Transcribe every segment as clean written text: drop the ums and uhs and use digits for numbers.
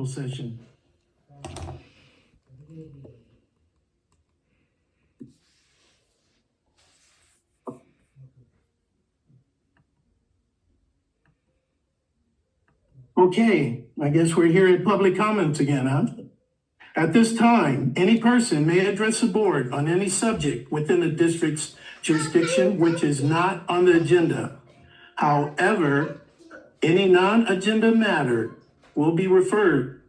closed session. Okay, I guess we're here at public comments again, huh? At this time, any person may address the board on any subject within the district's jurisdiction which is not on the agenda. However, any non-agenda matter will be referred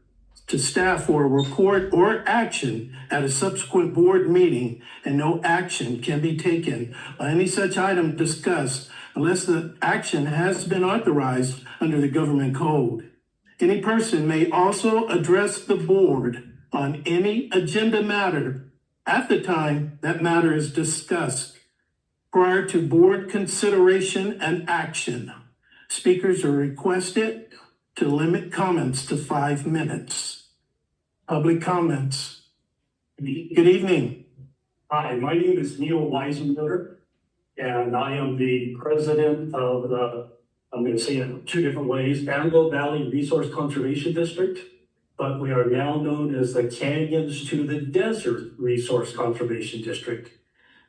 to staff for a report or action at a subsequent board meeting, and no action can be taken on any such item discussed unless the action has been authorized under the government code. Any person may also address the board on any agenda matter at the time that matter is discussed prior to board consideration and action. Speakers are requested to limit comments to 5 minutes. Public comments. Good evening. Hi, my name is Neil Weisenberger, and I am the president of the, I'm going to say it in 2 different ways, Antelope Valley Resource Conservation District, but we are now known as the Canyons to the Desert Resource Conservation District.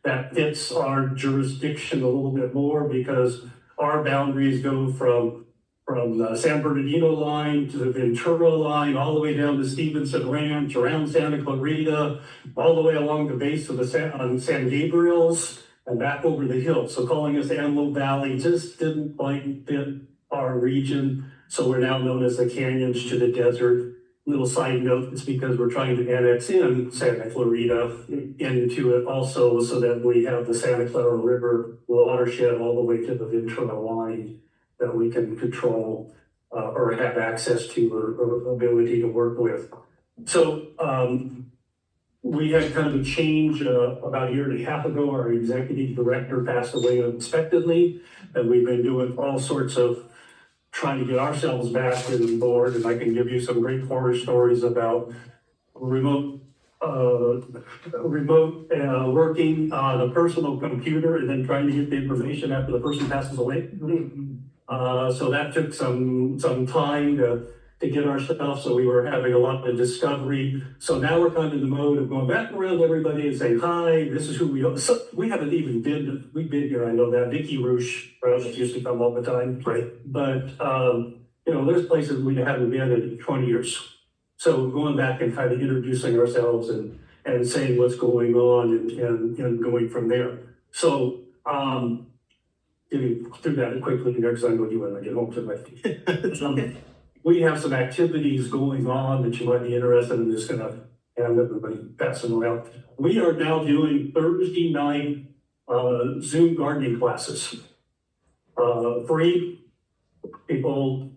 That fits our jurisdiction a little bit more because our boundaries go from the San Bernardino line to the Ventura line, all the way down to Stevenson Ranch, around Santa Clarita, all the way along the base of the San Gabriel's and back over the hill. So calling us Antelope Valley just didn't quite fit our region. So we're now known as the Canyons to the Desert. Little side note, it's because we're trying to annex in Santa Clarita into it also so that we have the Santa Clara River watershed all the way to the Ventura line that we can control or have access to or ability to work with. So we had kind of a change about 1.5 years ago. Our executive director passed away unexpectedly, and we've been doing all sorts of trying to get ourselves back in board, and I can give you some great horror stories about remote working on a personal computer and then trying to get the information after the person passes away. So that took some time to get our stuff. So we were having a lot of discovery. So now we're kind of in the mode of going back around everybody and saying, hi, this is who we are. So we haven't even been, we've been here, I know that. Vicky Roosh used to come all the time. Right. But, you know, there's places we haven't been in 20 years. So going back and kind of introducing ourselves and saying what's going on and going from there. So, getting through that quickly here because I know you want to get home tonight. We have some activities going on that you might be interested in. Just gonna have everybody passing around. We are now doing Thursday night Zoom gardening classes. Free. People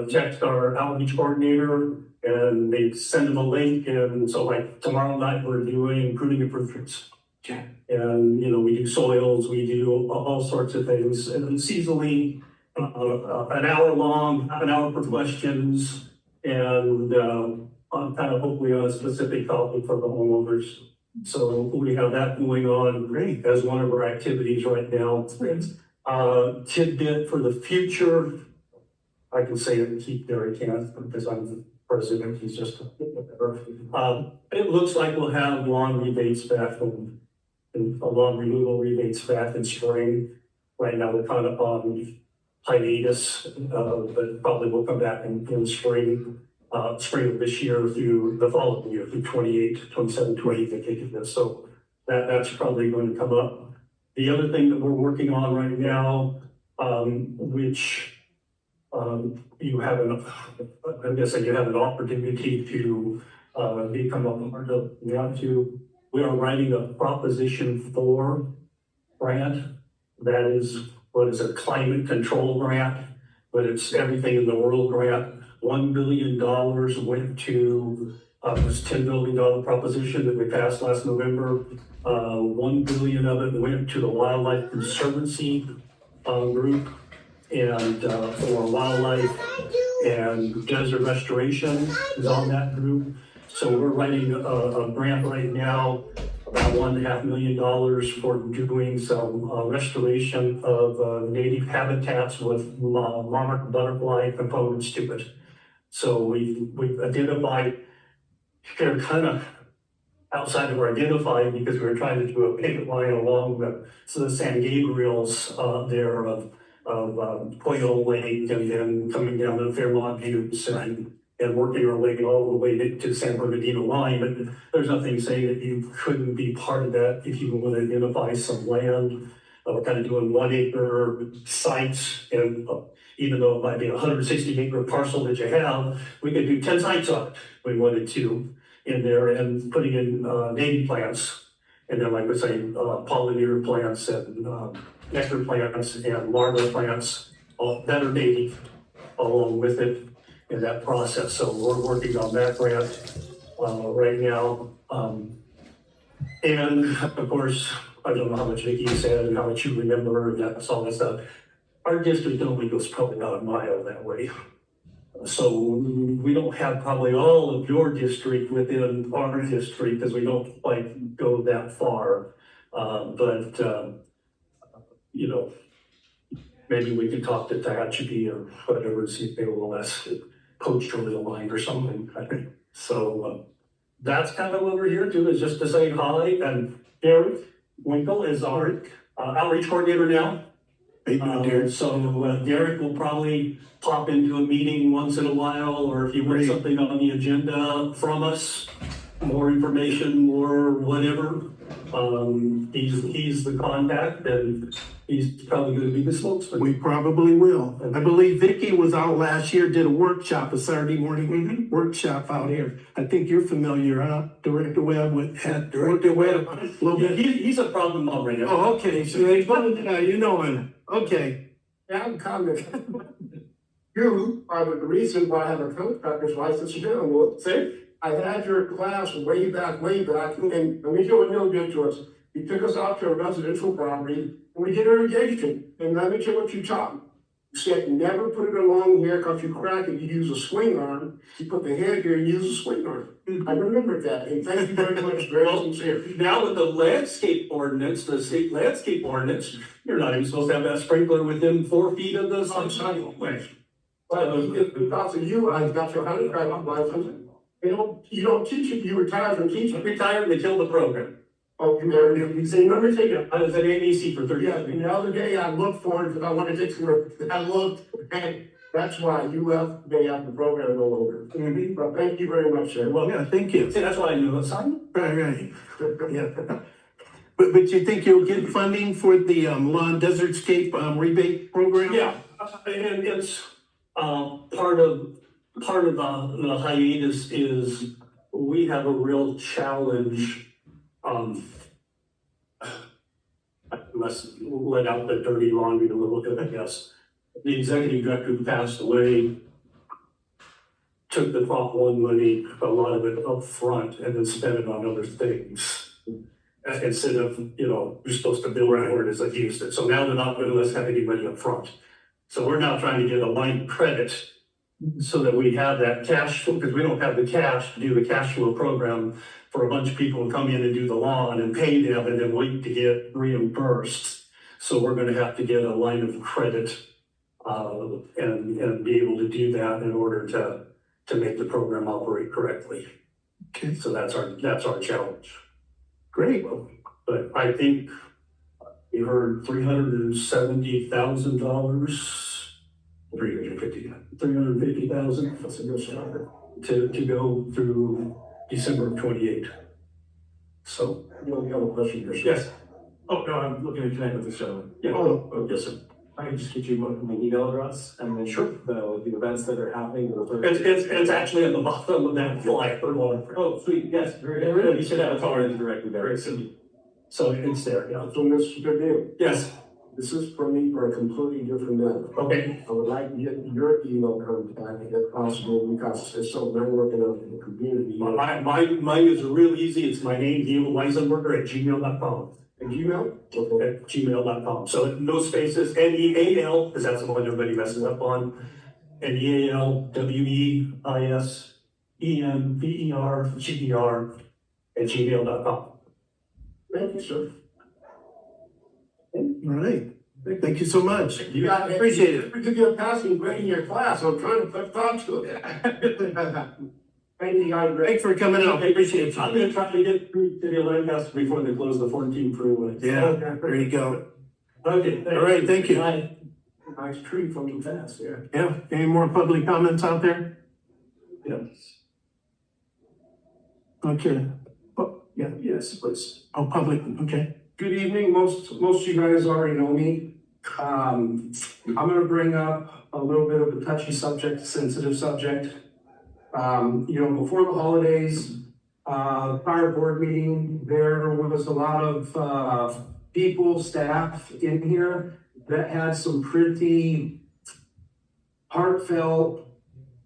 text our outreach coordinator and they send them a link. And so like tomorrow night we're doing pruning and fruit trees. Okay. And you know, we do soils, we do all sorts of things. And seasonally, an hour long, half an hour for questions, and kind of hopefully on a specific topic for the homeowners. So we have that going on. Great. As one of our activities right now. Tidbit for the future. I can say it and keep there, I can't because I'm the president. He's just it looks like we'll have lawn rebates back and lawn removal rebates back in spring. Right now we're kind of on hiatus, but probably will come back in spring of this year through the following year, through 27, 28, they take this. So that's probably going to come up. The other thing that we're working on right now, which you have I'm guessing you have an opportunity to become a part of, we are writing a Proposition 4 grant. That is, what is a climate control grant, but it's everything in the world grant. $1 billion went to this $10 billion proposition that we passed last November. $1 billion of it went to the Wildlife Conservancy group and for wildlife and desert restoration is on that group. So we're writing a grant right now, about $1.5 million for doing some restoration of native habitats with monarch butterfly components to it. So we've identified, they're kind of outside of our identified because we were trying to do a pavement line along the San Gabriel's, there of Quail Lake and then coming down to Fairmont Buttes and working our way all the way to San Bernardino line. But there's nothing saying that you couldn't be part of that if you want to identify some land. We're kind of doing 1 acre sites, and even though it might be a 160 acre parcel that you have, we could do 10 sites on it. If we wanted to in there and putting in native plants. And then like we're saying, pollinator plants and nectar plants and larva plants, all that are native along with it in that process. So we're working on that grant right now. And of course, I don't know how much Vicki said and how much you remember and that's all that stuff. Our district only goes probably about a mile that way. So we don't have probably all of your district within our district because we don't quite go that far. You know, maybe we could talk to Tehachapi or whatever, see if they will let us poach a little line or something. I think. So that's kind of what we're here to, is just to say hi. And Derek Winkle is our outreach coordinator now. So Derek will probably pop into a meeting once in a while, or if you want something on the agenda from us, more information or whatever. He's the contact and he's probably going to be the spokesman. We probably will. I believe Vicki was out last year, did a workshop, a Saturday morning workshop out here. I think you're familiar, huh? Director Webb Director Webb. Yeah, he's a problem already. Oh, okay. So you know him. Okay. Yeah, I'm coming. You are the reason why I have a contractor's license now. Well, see, I had your class way back, and let me show what you did to us. You took us out to a residential property, and we did irrigation. And let me show what you taught me. You said never put it along here because you crack it, you use a swing arm. You put the head here and use a swing arm. I remember that, and thank you very much, very sincere. Now with the landscape ordinance, the state landscape ordinance, you're not even supposed to have that sprinkler within 4 feet of the sidewalk. But because of you, I got your contractor's license. You don't teach it, you retire from teaching. Retired and they killed the program. Oh, you say, let me take it. I was at ABC for 30 Yeah, years. and the other day I looked for it because I wanted to take some, I looked, and that's why you left me out the program no longer. But thank you very much, sir. Well, Yeah, thank you. see, that's why I knew it, Simon. Right. Yeah. But you think you'll get funding for the lawn desertscape rebate program? Yeah, and it's part of the hiatus is we have a real challenge. I must let out the dirty laundry a little bit, I guess. The executive director who passed away took the Prop 1 money, a lot of it up front, and then spent it on other things. Instead of, you're supposed to bill for it as I used it. So now they're not going to let us have any money up front. So we're now trying to get a line of credit so that we have that cash flow, because we don't have the cash to do the cash flow program for a bunch of people to come in and do the lawn and pay them and then wait to get reimbursed. So we're going to have to get a line of credit and be able to do that in order to make the program operate correctly. Okay. So that's our challenge. Great. But I think we heard $370,000. 350,000. That's a good start. To go through December of 28. So. You have a question, sir? Yes. Oh, no, I'm looking to connect with this gentleman. Yeah. Oh, Yes, sir. I can just get you my email address and then Sure. the events that are happening. It's actually at the bottom of that flyer. Oh, sweet, yes, very Yeah, good. you should have it already directly there. Very soon. So it's there, yeah. so this is a good deal. Yes, This is for me for a completely different matter. okay. I would like to get your email contact if possible, because it's so I'm working on in the community. Mine is real easy. It's my name, Neil Weisenberger@gmail.com. And Gmail? Okay. At gmail.com. So no spaces, NEAL, because that's the one everybody messes up on. NEALWEISENBER@gmail.com. Thank you, sir. All right. Thank you so much. You got Appreciate it. We could get a passing grade in your class. I'm trying to put thought to it. Thank you, guys. Thanks for coming out. Appreciate I'm you. gonna try to get through City of Lancaster before they close the 14 freeway. Yeah, there you go. Okay. All right, thank you. Bye. Nice tree from the past, yeah. Yeah, any more public comments out there? Yes. Okay. Yeah, yes, please. Oh, public, okay. Good evening. Most of you guys already know me. I'm gonna bring up a little bit of a touchy subject, sensitive subject. Before the holidays, prior board meeting, there was a lot of people, staff in here that had some pretty heartfelt,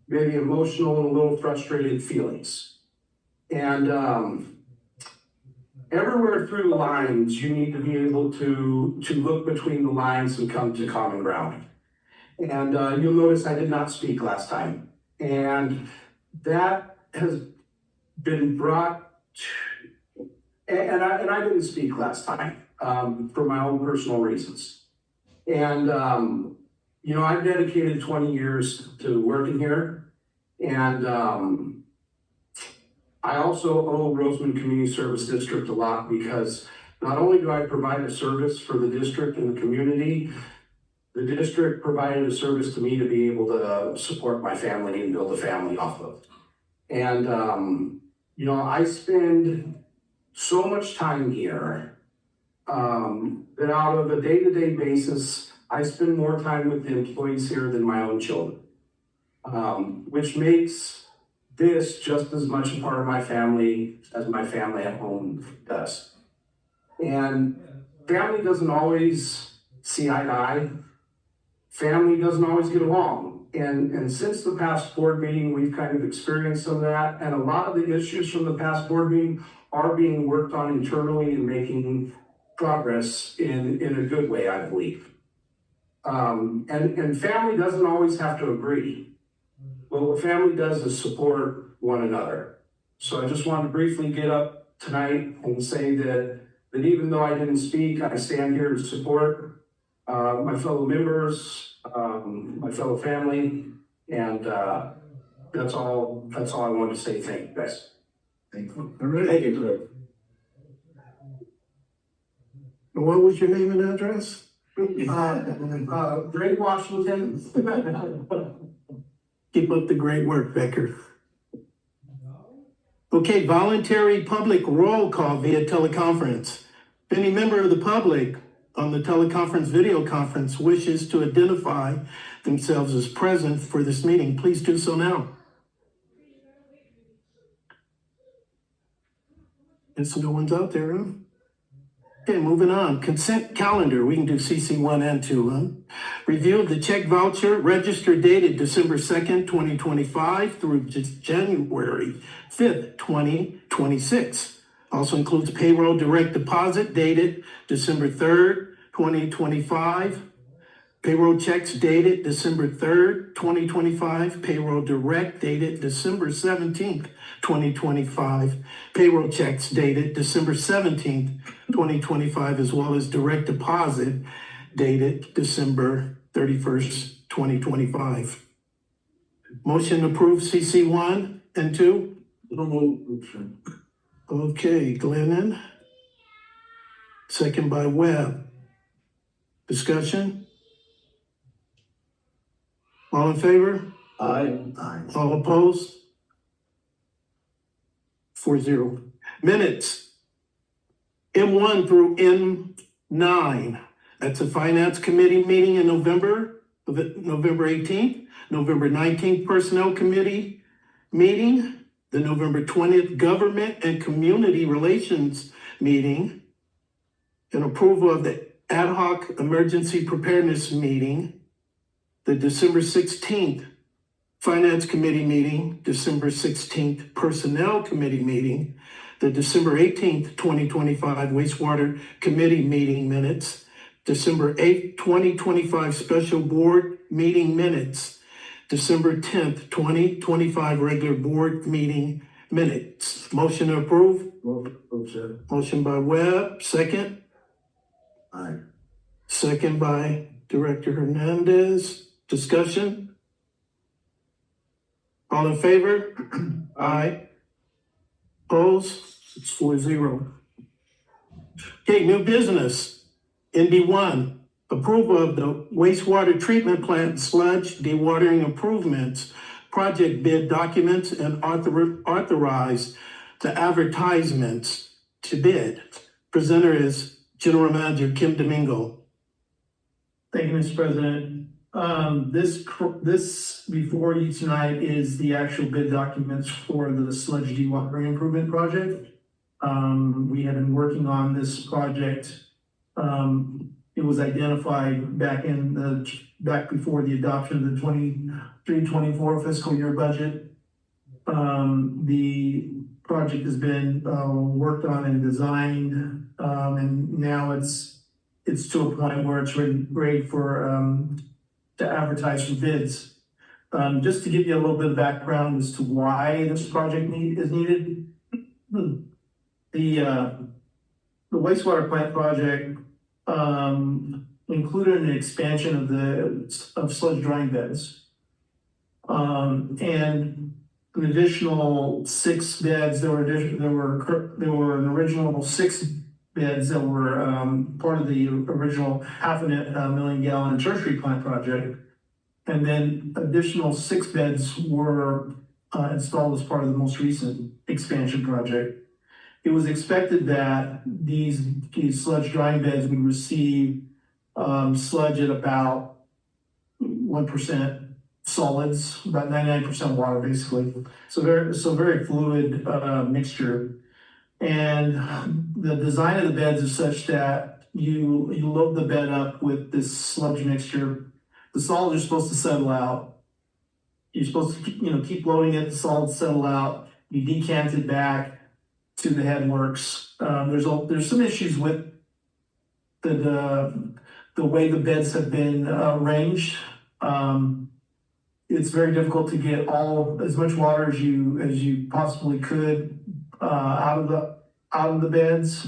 maybe emotional and a little frustrated feelings. And everywhere through the lines, you need to be able to look between the lines and come to common ground. And you'll notice I did not speak last time. And that has been brought to, and I didn't speak last time for my own personal reasons. And, I've dedicated 20 years to working here. And I also owe Roseman Community Service District a lot because not only do I provide a service for the district and the community, the district provided a service to me to be able to support my family and build a family off of. And, I spend so much time here that out of a day-to-day basis, I spend more time with the employees here than my own children, which makes this just as much a part of my family as my family at home does. And family doesn't always see eye to eye. Family doesn't always get along. And since the past board meeting, we've kind of experienced some of that. And a lot of the issues from the past board meeting are being worked on internally and making progress in a good way, I believe. And family doesn't always have to agree. But what family does is support one another. So I just wanted to briefly get up tonight and say that even though I didn't speak, I stand here to support my fellow members, my fellow family, and that's all I wanted to say. Thank you, guys. Thank you. All right. Thank you. What was your name and address? Greg Washington. Keep up the great work, Becker. Okay, voluntary public roll call via teleconference. If any member of the public on the teleconference video conference wishes to identify themselves as present for this meeting, please do so now. Guess no one's out there, huh? Okay, moving on. Consent calendar. We can do CC 1 and 2, huh? Review of the check voucher register dated December 2nd, 2025 through January 5th, 2026. Also includes payroll direct deposit dated December 3rd, 2025. Payroll checks dated December 3rd, 2025. Payroll direct dated December 17th, 2025. Payroll checks dated December 17th, 2025, as well as direct deposit dated December 31st, 2025. Motion to approve CC 1 and 2. Okay, Glennon. Second by Webb. Discussion? All in favor? Aye. All opposed? 4-0. Minutes. M1 through M9. That's a Finance Committee meeting in November 18th. November 19th, Personnel Committee meeting. The November 20th, Government and Community Relations meeting. And approval of the Ad hoc Emergency Preparedness meeting. The December 16th, Finance Committee meeting, December 16th, Personnel Committee meeting, the December 18th, 2025 Wastewater Committee meeting minutes, December 8th, 2025 Special Board meeting minutes, December 10th, 2025 Regular Board meeting minutes. Motion to approve? Motion by Webb, second? Aye. Second by Director Hernandez. Discussion? All in favor? Aye. Opposed? It's 4-0. Okay, new business. ND1, approval of the wastewater treatment plant sludge dewatering improvements, project bid documents, and authorize the advertisements to bid. Presenter is General Manager Kim Domingo. Thank you, Mr. President. This before you tonight is the actual bid documents for the sludge dewatering improvement project. We have been working on this project. It was identified back before the adoption of the 23-24 fiscal year budget. The project has been worked on and designed, and now it's to a point where it's ready for to advertise for bids. Just to give you a little bit of background as to why this project is needed. The wastewater plant project included an expansion of sludge drying beds. And an additional 6 beds. There were an original 6 beds that were part of the original 500,000 gallon tertiary plant project. And then additional 6 beds were installed as part of the most recent expansion project. It was expected that these sludge drying beds would receive sludge at about 1% solids, about 99% water, basically. So very fluid mixture. And the design of the beds is such that you load the bed up with this sludge mixture. The solids are supposed to settle out. You're supposed to keep loading it. The solids settle out. You decant it back to the headworks. There's some issues with the way the beds have been arranged. It's very difficult to get as much water as you possibly could out of the beds,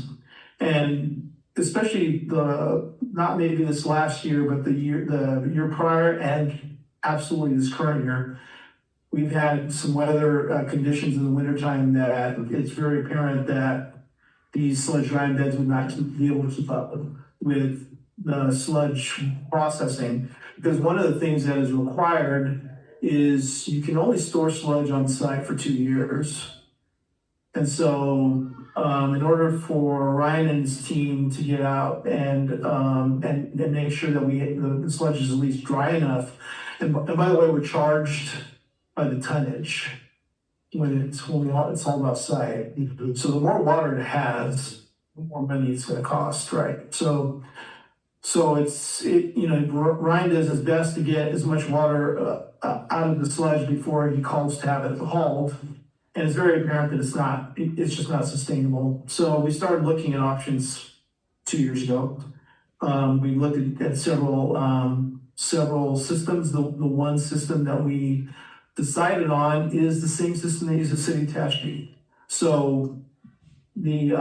and especially not maybe this last year, but the year prior, and absolutely this current year. We've had some weather conditions in the wintertime that it's very apparent that these sludge drying beds would not be able to keep up with the sludge processing. Because one of the things that is required is you can only store sludge on site for 2 years. And so in order for Ryan and his team to get out and make sure that the sludge is at least dry enough, and by the way, we're charged by the tonnage when it's all about site. So the more water it has, the more money it's going to cost, right? So Ryan does his best to get as much water out of the sludge before he calls to have it hauled, and it's very apparent that it's just not sustainable. So we started looking at options 2 years ago. We looked at several systems. The one system that we decided on is the same system they use at City of Tehachapi. So the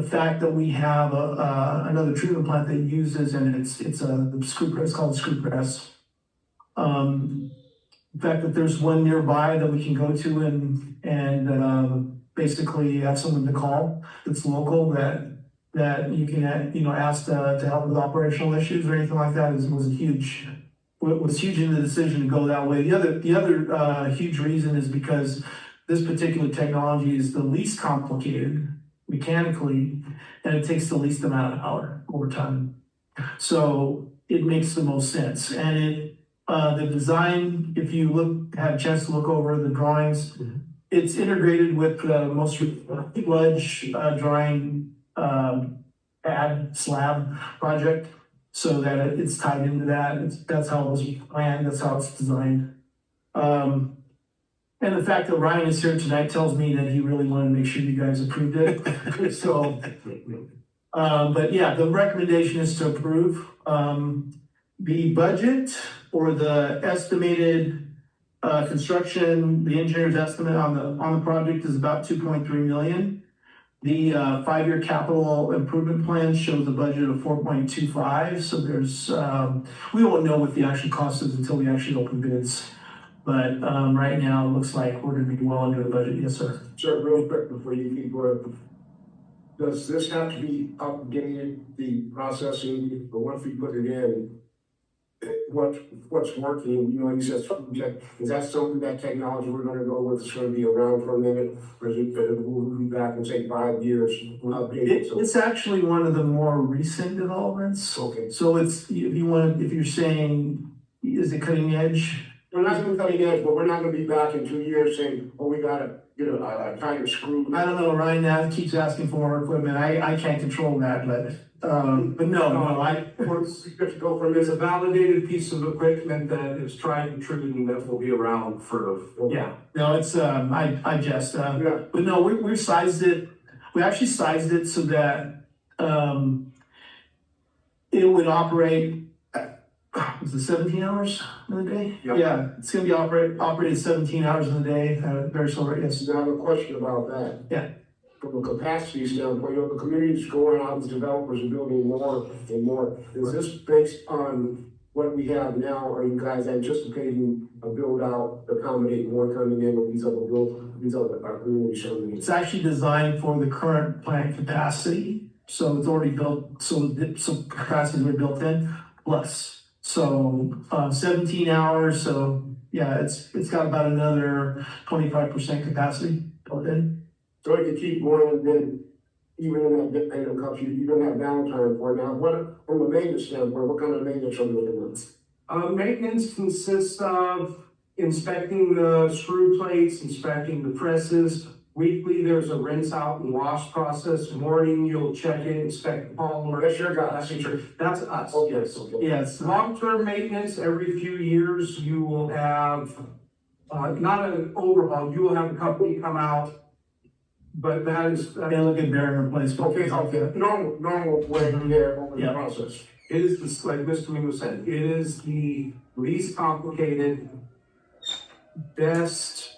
fact that we have another treatment plant that uses, and it's the screw press, called the screw press. The fact that there's one nearby that we can go to and basically have someone to call that's local that you can ask to help with operational issues or anything like that was huge in the decision to go that way. The other huge reason is because this particular technology is the least complicated mechanically, and it takes the least amount of power over time. So it makes the most sense. And the design, if you had a chance to look over the drawings, it's integrated with the most sludge drying pad slab project, so that it's tied into that. That's how it was planned. That's how it's designed. And the fact that Ryan is here tonight tells me that he really wanted to make sure you guys approved it. So, but yeah, the recommendation is to approve. The budget or the estimated construction, the engineer's estimate on the project is about $2.3 million. The, 5-year capital improvement plan shows a budget of 4.25, so there's, we won't know what the actual cost is until we actually open bids. But, right now, it looks like we're gonna be well under the budget, yes, sir. Sir, real quick before you keep going, does this have to be updated, the processing, but once we put it in, what's working, you know, you said, is that something that technology we're gonna go with, is gonna be around for a minute? Or is it, we'll be back in, say, 5 years, updated, so, It's actually one of the more recent developments. okay. So it's, if you're saying, is it cutting edge? We're not gonna cut edge, but we're not gonna be back in 2 years saying, oh, we gotta get a tighter screw. I don't know, Ryan now keeps asking for more equipment. I can't control that, but no, We're just go from It's this, a validated piece of equipment that is tried and true and that will be around for, yeah, no, it's, I just, yeah, but no, we sized it, we actually sized it so that, it would operate, was it 17 hours in the day? Yeah. Yeah, it's gonna be operated 17 hours in the day, very slow, yes. now I have a question about that. Yeah. From a capacity standpoint, you know, the community's going out, the developers are building more and more. Is this based on what we have now, or are you guys anticipating a build out, accommodate more coming in with these other, our community serving? It's actually designed for the current plant capacity, so it's already built, so capacities are built in, plus. So, 17 hours, so yeah, it's got about another 25% capacity built in. So it can keep going, and then even in that, you don't have downtime for it. Now, what, from a maintenance standpoint, what kind of maintenance are you looking at? maintenance consists of inspecting the screw plates, inspecting the presses. Weekly, there's a rinse out and wash process. Morning, you'll check it, inspect the polymer. That's your guys. That's us, Okay, yes. okay. Yes, Long-term maintenance, every few years, you will have, not an overhaul, you will have a company come out, but that is, they look at bearing replacement. Okay, normal way there over the Yeah. process. it is, like Mr. Mingo said, it is the least complicated, best,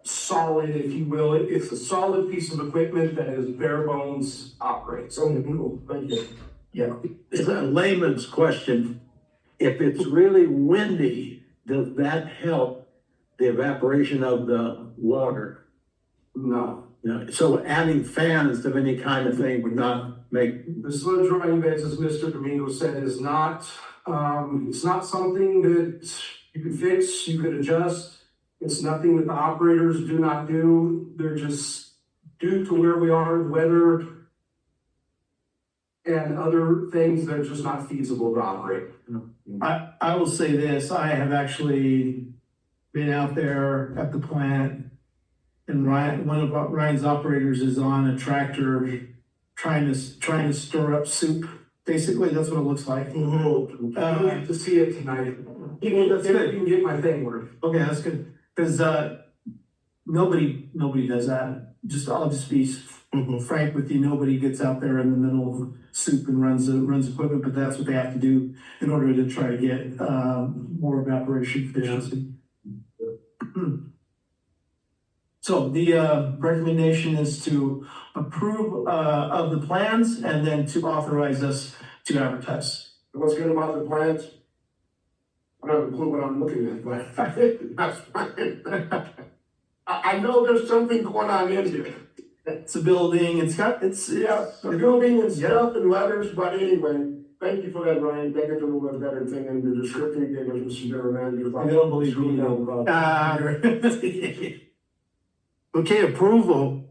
solid, if you will. It's a solid piece of equipment that is bare bones operates. So, cool, thank you. Yeah. It's a layman's question. If it's really windy, does that help the evaporation of the water? No. No. So adding fans of any kind of thing would not make, The sludge drying beds, as Mr. Domingo said, is not, it's not something that you could fix, you could adjust. It's nothing that the operators do not do. They're just, due to where we are, the weather and other things, they're just not feasible to operate. I will say this, I have actually been out there at the plant, and one of Ryan's operators is on a tractor trying to stir up soup. Basically, that's what it looks like. You'll have to see it tonight. If you can get my thing work. Okay, that's good, because, nobody does that. I'll just be frank with you, nobody gets out there in the middle of soup and runs equipment, but that's what they have to do in order to try to get, more evaporation efficiency. So the, recommendation is to approve, of the plans and then to authorize us to advertise. What's good about the plans? I don't have a clue what I'm looking at, but that's fine. I know there's something going on in here. It's a building, Yeah, the building and stuff and letters, but anyway, thank you for that, Ryan. That gets a little bit better thing than the description you gave us, Mr. General Manager. I don't believe me, no. Okay, approval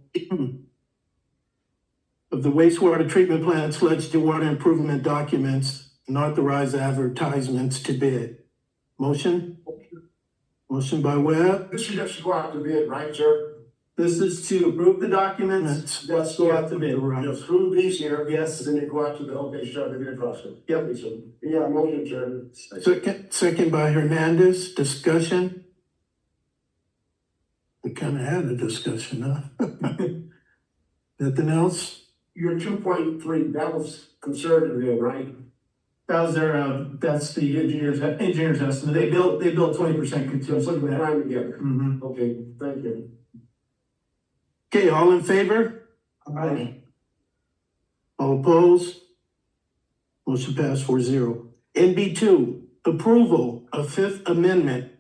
of the wastewater treatment plant sludge to water improvement documents and authorize advertisements to bid. Motion? Motion by Webb. This should just go out to bid, right, sir? This is to approve the documents, let's go out to bid. Just approve these here. Yes. Then they go out to the, okay, start the bid process. Yep. Okay, so, yeah, motion, sir. Second by Hernandez, discussion. We kind of had a discussion, huh? Nothing else? Your 2.3, that was conservative, right? That was their, that's the engineer's estimate, they built 20% continuous, look at that. Time together. Mhm. Okay, thank you. Okay, all in favor? Aye. All opposed? Motion passed 4-0. NB2, approval of Fifth Amendment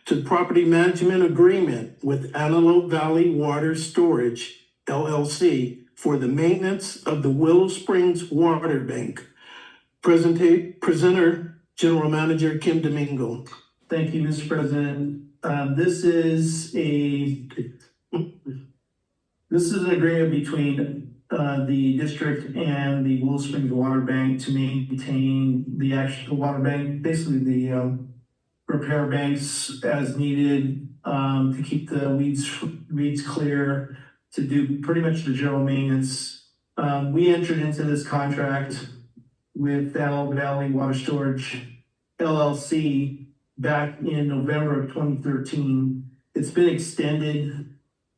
to Property Management Agreement with Antelope Valley Water Storage, LLC, for the maintenance of the Willow Springs Water Bank. Presenter, General Manager Kim Domingo. Thank you, Mr. President. This is an agreement between the district and the Willow Springs Water Bank to maintain the actual water bank, basically the repair banks as needed, to keep the weeds clear, to do pretty much the general maintenance. We entered into this contract with Antelope Valley Water Storage LLC back in November of 2013. It's been extended.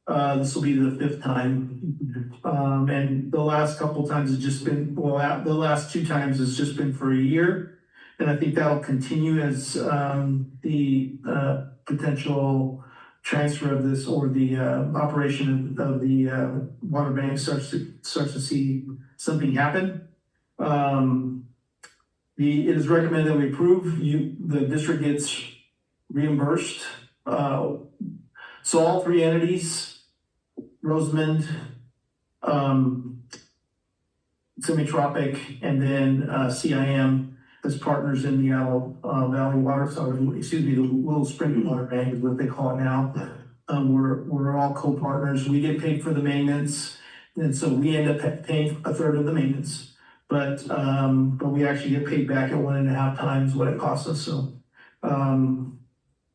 This will be the 5th time. And the last couple times has just been, the last 2 times has just been for a year. And I think that'll continue as the potential transfer of this, or the operation of the water bank starts to see something happen. It is recommended that we approve. The district gets reimbursed. So all 3 entities, Rosamond, Semi-Tropic, and then CIM, as partners in the Valley Water, the Willow Spring Water Bank is what they call it now. We're all co-partners. We get paid for the maintenance, and so we end up paying 1/3 of the maintenance. But we actually get paid back at 1.5 times what it costs us. So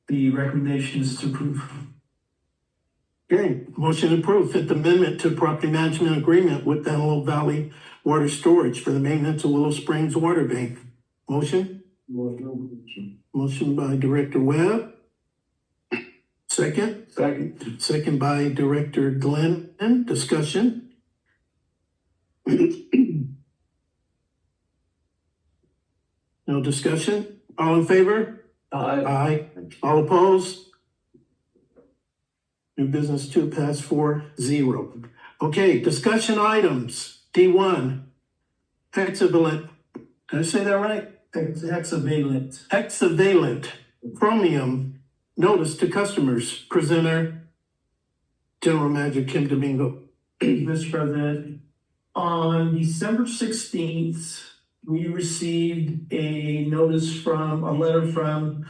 the recommendation is to approve. Okay, motion approved. Fifth Amendment to Property Management Agreement with Antelope Valley Water Storage for the maintenance of Willow Springs Water Bank. Motion? Motion by Director Webb. Second? Second. Second by Director Glenn. Discussion? No discussion? All in favor? Aye. All opposed? New business 2 passed 4-0. Okay, discussion items. D1, hexavalent, did I say that right? Hexavalent chromium notice to customers. Presenter, General Manager Kim Domingo. Mr. President, on December 16th, we received a letter from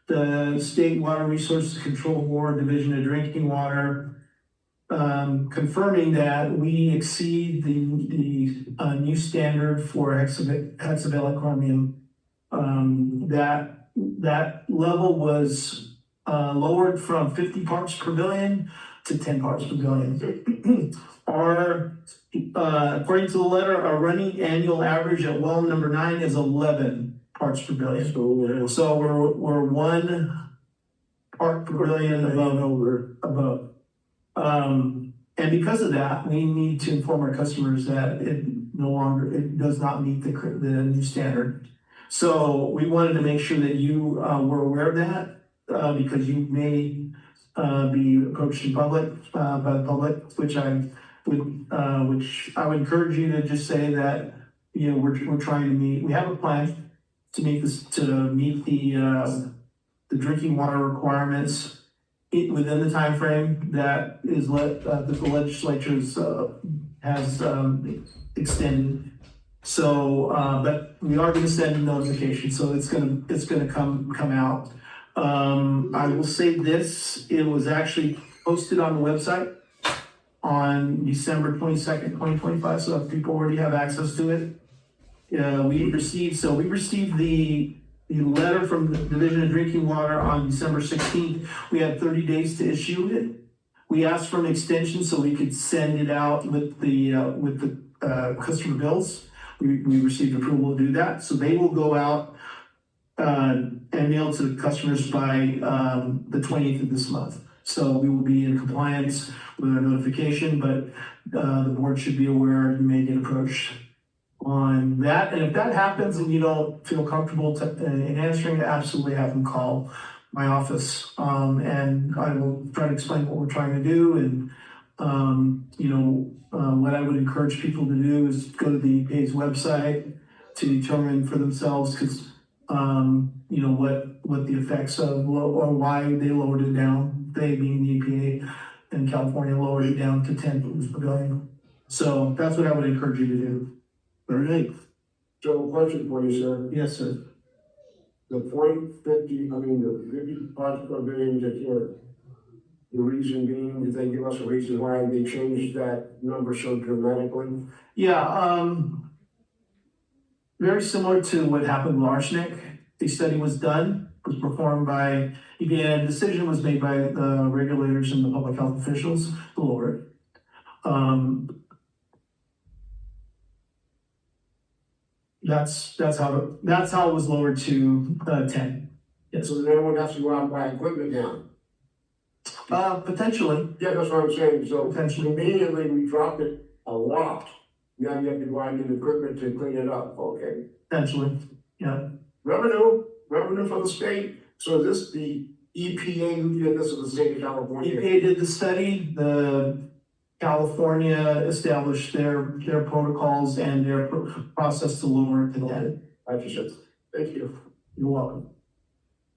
the State Water Resources Control Board, Division of Drinking Water, confirming that we exceed the new standard for hexavalent chromium. That level was lowered from 50 parts per billion to 10 parts per billion. According to the letter, our running annual average at well number 9 is 11 parts per billion. So we're 1 part per billion above. And because of that, we need to inform our customers that it does not meet the new standard. So we wanted to make sure that you were aware of that, because you may be approached in public by the public, which I would encourage you to just say that, we're trying to meet. We have a plan to meet the drinking water requirements within the time frame that is that the legislature has extended. So, but we are going to send a notification, so it's gonna come out. I will say this: it was actually posted on the website on December 22nd, 2025. So people already have access to it. We received the letter from the Division of Drinking Water on December 16th. We had 30 days to issue it. We asked for an extension so we could send it out with the customer bills. We received approval to do that. So they will go out and mail to the customers by the 28th of this month. So we will be in compliance with our notification, but the board should be aware you may get approached on that. And if that happens and you don't feel comfortable in answering, absolutely have them call my office. And I will try to explain what we're trying to do and What I would encourage people to do is go to the EPA's website to determine for themselves, because, what the effects of, or why they lowered it down, they being the EPA, and California lowered it down to 10 parts per billion. So that's what I would encourage you to do. All right. So question for you, sir. Yes, sir. The the 50 parts per billion that you're, the reason being, did they give us a reason why they changed that number so dramatically? Yeah, very similar to what happened with arsenic. The study was done, was performed by EPA, and a decision was made by the regulators and the public health officials to lower it. That's how it was lowered to 10. Yes. So then everyone has to go out and buy equipment now. Potentially, Yeah, that's what I'm saying. So Potentially. immediately we dropped it a lot. Now you have to buy new equipment to clean it up, okay? potentially, yeah. Revenue for the state. So is this the EPA who did this, or the state of California? EPA did the study, the California established their protocols and their process to lower it to 10. I just said, thank you. You're welcome.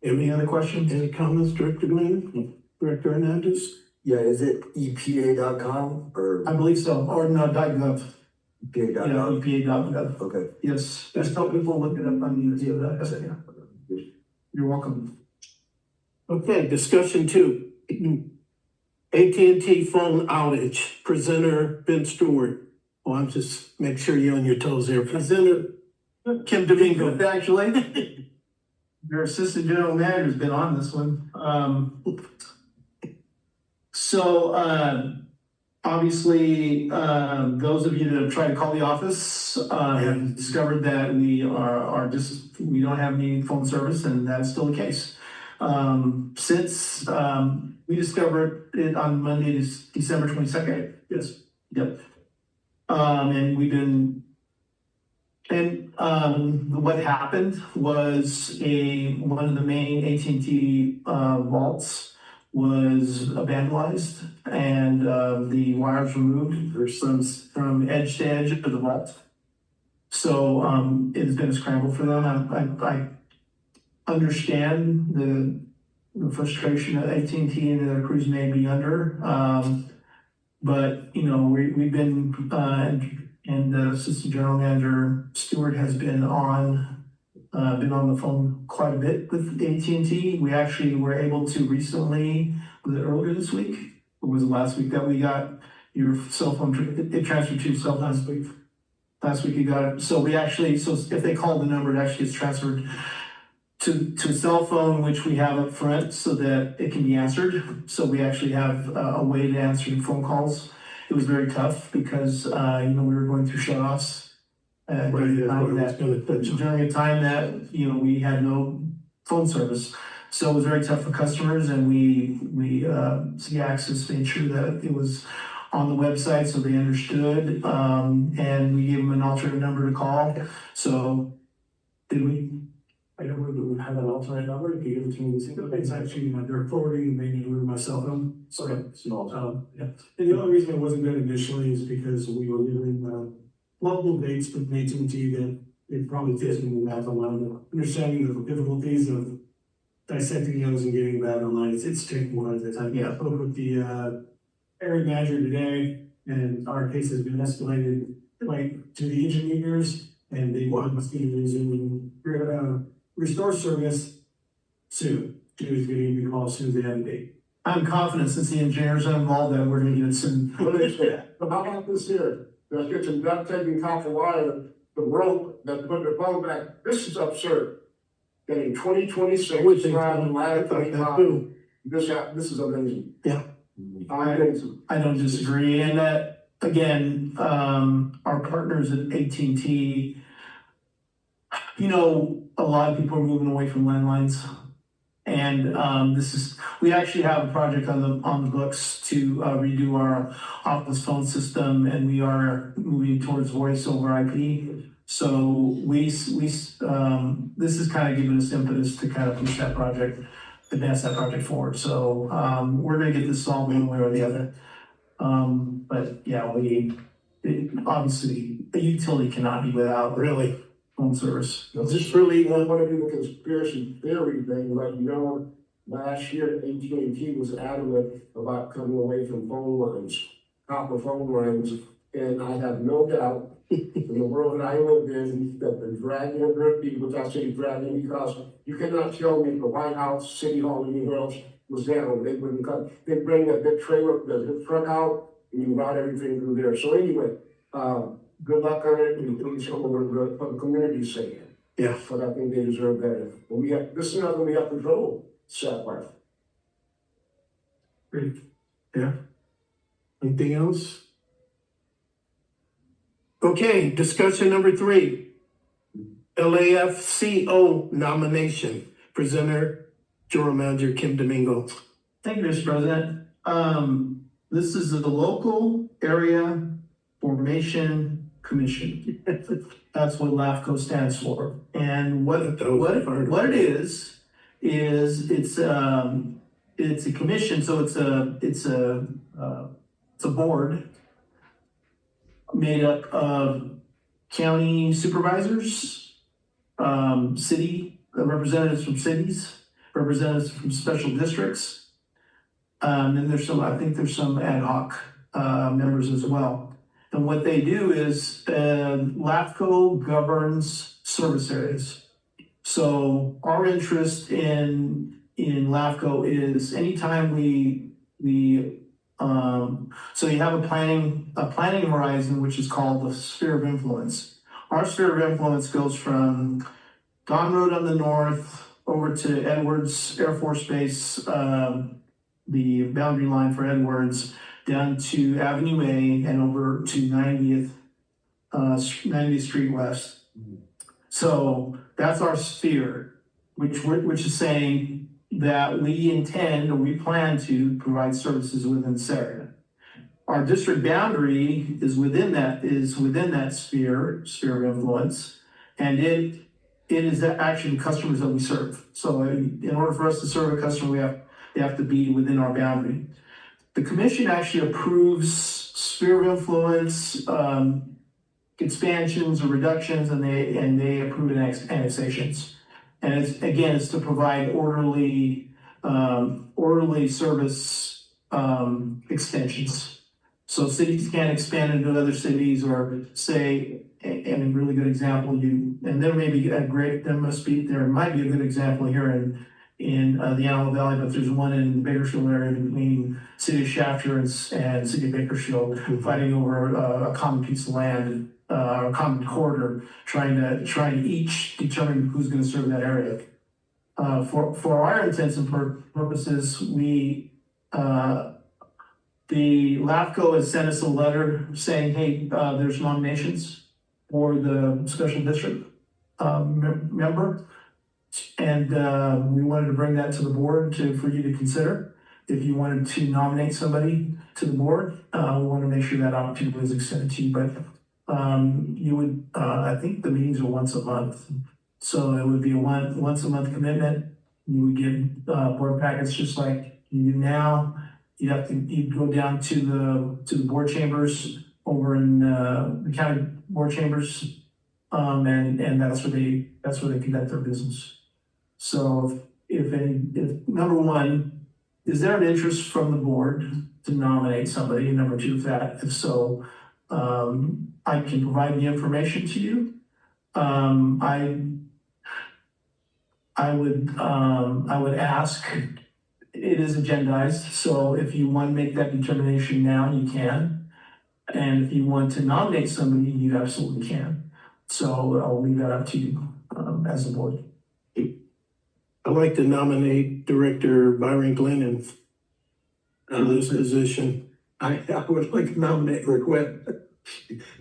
Any other questions? Any comments, Director Glenn? Director Hernandez? Yeah, is it EPA.com or I believe so, or no, .gov. Yeah, EPA.gov? EPA.gov. Okay. Yes, just tell people look it up on EPA.gov. You're welcome. Okay, discussion 2. AT&T phone outage. Presenter Ben Stewart. Oh, I'm just make sure you're on your toes there. Presenter Kim Domingo. Actually, your assistant general manager's been on this one. Obviously, those of you that have tried to call the office, have discovered that we we don't have any phone service, and that's still the case. Since we discovered it on Monday, December 22nd. Yes. Yep. And we've been, what happened was one of the main AT&T vaults was vandalized, and the wires removed from edge to edge of the vault. So it has been a scramble for them. I understand the frustration that AT&T and their crews may be under, but we've been and the assistant general manager Stewart has been on the phone quite a bit with AT&T. We actually were able to recently, was it earlier this week? Or was it last week that we got your cell phone, it transferred to your cell phone last week? Last week you got it. So if they call the number, it actually gets transferred to a cell phone, which we have up front so that it can be answered. So we actually have a way to answer phone calls. It was very tough because, we were going through shut-offs. During a time that, we had no phone service. So it was very tough for customers, and we C-Access made sure that it was on the website so they understood, and we gave them an alternate number to call. So, did we? I don't really have an alternate number, if you give it to me, it's actually my direct forwarding, maybe with my cell phone. Okay. Yeah, and the only reason it wasn't good initially is because we were given, multiple dates with AT&T that it probably takes me back online, understanding the difficulties of dissecting those and getting that online. It's taking one at a time. Yeah. I spoke with the area manager today, and our case has been escalated to the engineers, and they want us to resume restore service soon. She was getting me a call as soon as they have a date. I'm confident since the engineers are involved that we're gonna get it soon. What do they say? But how about this here? Let's get some duct taping copper wire, the rope that put the phone back. This is absurd. Getting 2026, Which is- rather than I last thought that 25. too. This is amazing. Yeah. Amazing. I don't disagree, and that, again, our partners at AT&T, a lot of people are moving away from landlines. And we actually have a project on the books to redo our office phone system, and we are moving towards voice over IP. So this is kind of giving us impetus to kind of push that project, advance that project forward. So we're gonna get this solved one way or the other. But yeah, obviously, a utility cannot be without Really? phone service. Just really, I want to do the conspiracy theory thing, but last year AT&T was adamant about coming away from phone lines, copper phone lines. And I have no doubt in the world that I live in, that the dragging of their feet, which I say dragging because you cannot tell me the White House, City Hall, anywhere else was down. They wouldn't cut, they'd bring that big trailer, the truck out, and you route everything through there. So anyway, good luck on it, and please show what the community's saying. yeah. But I think they deserve better. But this is another we have control, satellite. Great. Yeah. Anything else? Okay, discussion number 3. LAFCO nomination. Presenter, General Manager Kim Domingo. Thank you, Mr. President. This is the Local Area Formation Commission. That's what LAFCO stands for. And what it is it's a commission, so it's a board made up of county supervisors, city representatives from cities, representatives from special districts. And I think there's some ad hoc members as well. And what they do is LAFCO governs service areas. So our interest in LAFCO is anytime so you have a planning horizon, which is called the sphere of influence. Our sphere of influence goes from Don Road on the north over to Edwards Air Force Base, the boundary line for Edwards, down to Avenue A and over to 90th Street West. So that's our sphere, which is saying that we intend or we plan to provide services within this area. Our district boundary is within that sphere of influence, and it is actually the customers that we serve. So in order for us to serve a customer, they have to be within our boundary. The commission actually approves sphere of influence expansions or reductions, and they approve annexations. And it's to provide orderly service extensions. So cities can't expand into other cities, or say, and a really good example, there might be a good example here in the Antelope Valley, but there's one in the Bakersfield area between City of Shafter and City of Bakersfield, fighting over a common piece of land, or a common corridor, trying to each determine who's going to serve that area. For our intents and purposes, the LAFCO has sent us a letter saying, hey, there's nominations for the special district member. And we wanted to bring that to the board for you to consider. If you wanted to nominate somebody to the board, we want to make sure that opportunity was extended to you. But you would, I think the meetings are once a month. So it would be a once a month commitment. You would get board packets just like you do now. You'd go down to the board chambers over in the county board chambers, and that's where they conduct their business. So if number one, is there an interest from the board to nominate somebody? And number two, if so, I can provide the information to you. I would ask. It is agendized, so if you want to make that determination now, you can. And if you want to nominate somebody, you absolutely can. So I'll leave that up to you as a board. I'd like to nominate Director Byron Glennon for this position. I would like to nominate Rick Webb.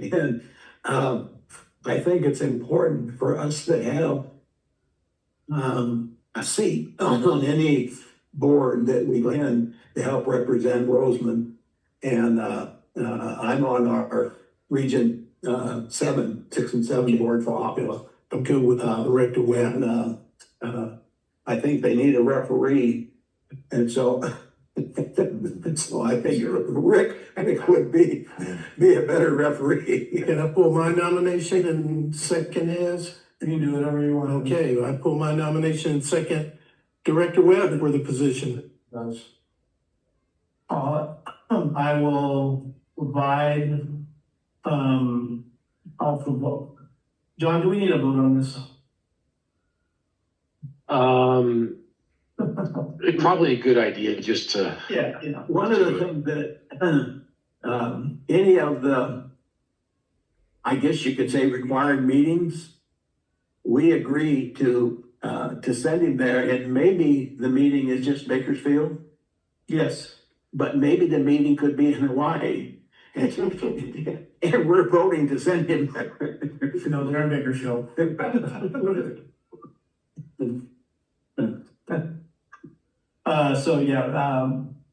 And I think it's important for us to have a seat on any board that we can to help represent Roseman. And I'm on our Region 6 and 7 board for Opera. I'm good with Director Webb. And I think they need a referee. And so So I think Rick, I think would be a better referee. Can I pull my nomination and second is? You can do whatever you want. Okay, I pull my nomination and second Director Webb for the position. That's, I will provide, I'll vote. John, do we need a vote on this? Probably a good idea just to, Yeah. One of the things that, any of the, I guess you could say required meetings, we agree to send him there, and maybe the meeting is just Bakersfield, Yes. but maybe the meeting could be in Hawaii. And we're voting to send him there. No, they're in Bakersfield. So yeah,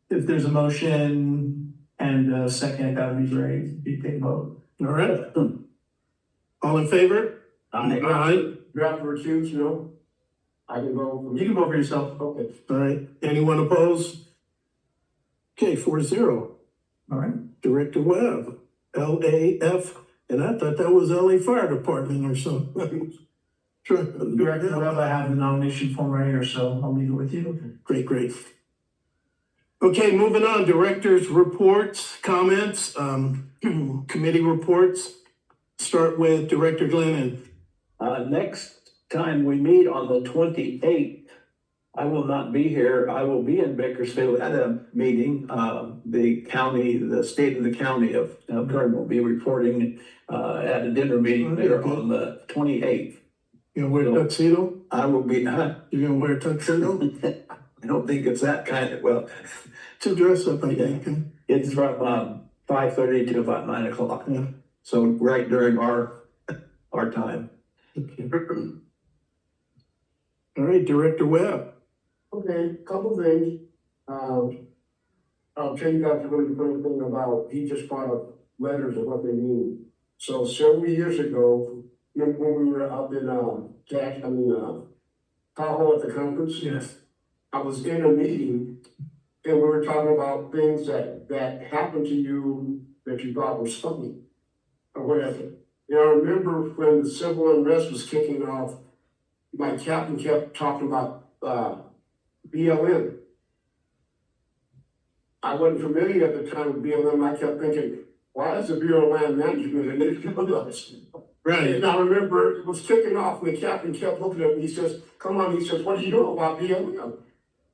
if there's a motion and a second, that would be great. You take a vote. All right. All in favor? Aye. you have to recuse, no? I can go. You can vote for yourself. Okay. All right. Anyone opposed? Okay, 4-0. All right. Director Webb, LAF, and I thought that was LA Fire Department or something. Sure. Director Webb, I have the nomination form right here, so I'll leave it with you. Great, great. Okay, moving on, directors' reports, comments, committee reports. Start with Director Glennon. Next time we meet on the 28th, I will not be here. I will be in Bakersfield at a meeting. The state of the county of Kern will be reporting at a dinner meeting there on the 28th. You gonna wear a tuxedo? I will be, You gonna wear a tuxedo? I don't think it's that kind of, well, To dress up, I think. it's from 5:30 to about 9 o'clock. Yeah. So right during our time. Okay. All right, Director Webb. Okay, couple things. I'll tell you guys a really funny thing about, he just brought up letters and what they mean. So several years ago, when we were up in, Tahoe at the conference. Yes. I was in a meeting and we were talking about things that happened to you that you thought was funny or whatever. And I remember when the civil unrest was kicking off, my captain kept talking about, BLM. I wasn't familiar at the time with BLM. I kept thinking, why is the Bureau of Land Management an issue with us? Right. And I remember it was kicking off and the captain kept looking at me. He says, come on, he says, what do you know about BLM?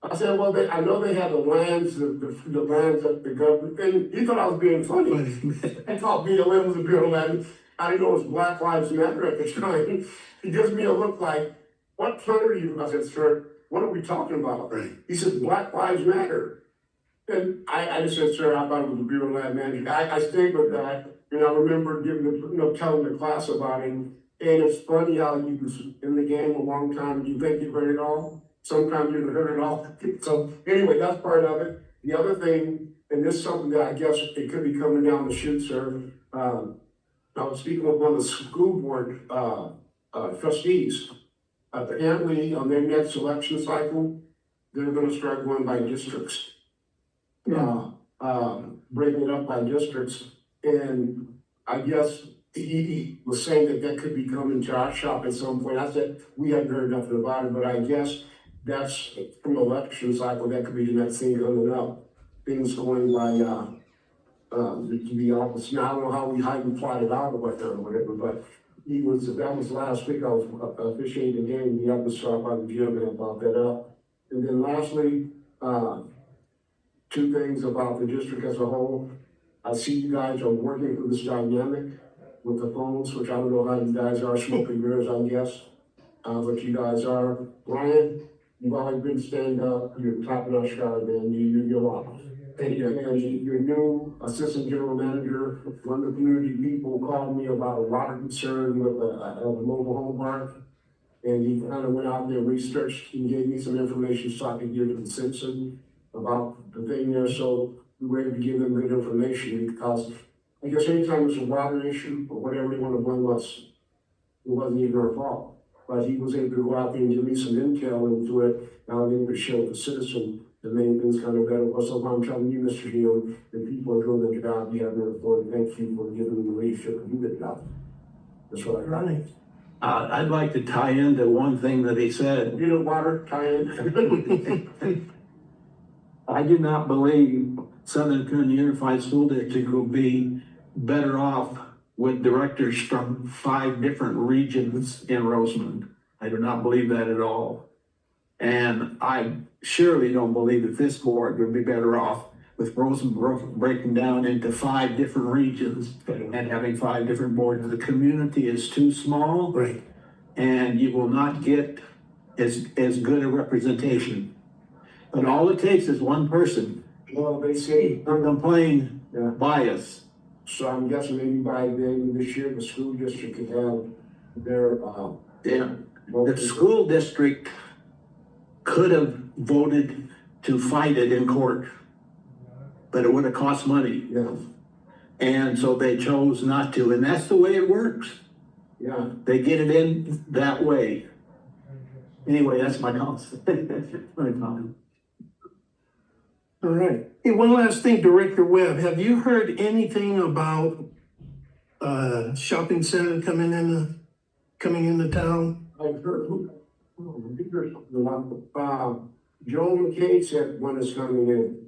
I said, well, I know they have the lands, the lands of the government. And he thought I was being funny. I thought BLM was the Bureau of Land. I didn't know it was Black Lives Matter at the time. He gives me a look like, what planet are you? I said, sir, what are we talking about? Right. He said, Black Lives Matter. And I just said, sir, I thought it was the Bureau of Land Management. I stayed with that, and I remember telling the class about him. And it's funny how you was in the game a long time, you think you heard it all. Sometimes you haven't heard it all. So anyway, that's part of it. The other thing, and this is something that I guess it could be coming down the chute, sir. I was speaking with one of the school board trustees. Apparently, on their next election cycle, they're gonna start going by districts. Breaking it up by districts, and I guess he was saying that could be coming to our shop at some point. I said, we haven't heard nothing about it, but I guess that's from election cycle, that could be the next thing coming up. Things going by, the office. Now, I don't know how we plotted out or whatever, but that was last week, I was officiating the game, he had to start by the gym and brought that up. And then lastly, two things about the district as a whole. I see you guys are working through this dynamic with the phones, which I don't know how you guys are smoking mirrors, I guess. But you guys are. Brian, you've always been stand up, you're top notch guy, man, you're locked. And your new assistant general manager, one of the community people called me about a water concern with a mobile home park. And he kind of went out there, researched, and gave me some information so I could give to the citizen about the thing there. So we were able to give them good information because I guess anytime it's a water issue or whatever you want to blame us, it wasn't even our fault. But he was able to go out there and give me some intel into it. Now I'm able to share with the citizen to make things kind of better. Also, I'm telling you, Mr. Hill, the people are doing the job you have there for, thank you for giving me the leadership to do the job. That's what I got. Right. I'd like to tie into one thing that he said. You know, water, tie in. I do not believe Southern Kern Unified School District will be better off with directors from 5 different regions in Roseland. I do not believe that at all. And I surely don't believe that this board would be better off with Roseland breaking down into 5 different regions and having 5 different boards. The community is too small. Right. And you will not get as good a representation. But all it takes is one person Well, they say, to complain yeah. bias. So I'm guessing maybe by the end of this year, the school district could have their, Yeah. The school district could have voted to fight it in court, but it would have cost money. Yeah, And so they chose not to, and that's the way it works. yeah. They get it in that way. Anyway, that's my comment. My comment. All right. Hey, one last thing, Director Webb, have you heard anything about shopping center coming into town? I've heard, Joe McKay said when it's coming in,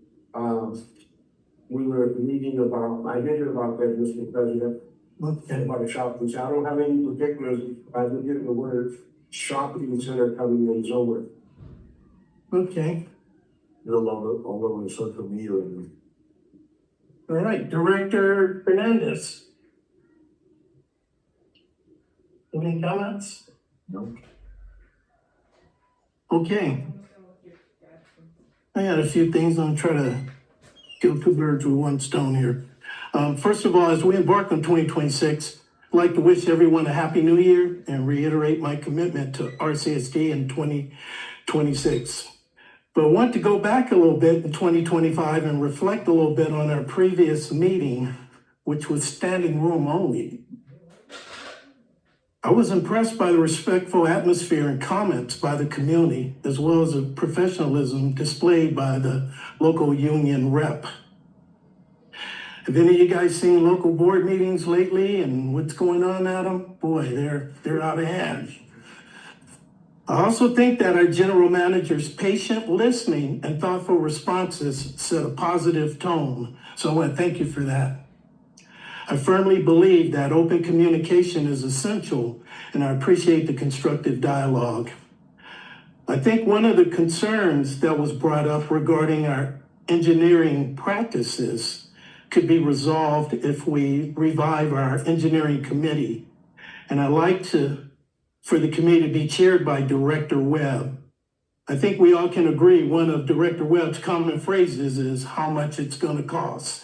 we were meeting about, I did hear about that, Mr. President, Okay. about the shopping center. I don't have any particulars, I did get the word shopping center coming in somewhere. Okay. No longer, all over social media. All right, Director Hernandez. Any comments? No. Okay. I got a few things. I'm trying to kill 2 birds with 1 stone here. First of all, as we embark on 2026, I'd like to wish everyone a happy new year and reiterate my commitment to RCSD in 2026. But I want to go back a little bit in 2025 and reflect a little bit on our previous meeting, which was standing room only. I was impressed by the respectful atmosphere and comments by the community, as well as the professionalism displayed by the local union rep. Have any of you guys seen local board meetings lately and what's going on at them? Boy, they're out of hand. I also think that our general manager's patient listening and thoughtful responses set a positive tone. So I want to thank you for that. I firmly believe that open communication is essential, and I appreciate the constructive dialogue. I think one of the concerns that was brought up regarding our engineering practices could be resolved if we revive our engineering committee. And I'd like for the committee to be chaired by Director Webb. I think we all can agree one of Director Webb's common phrases is how much it's going to cost.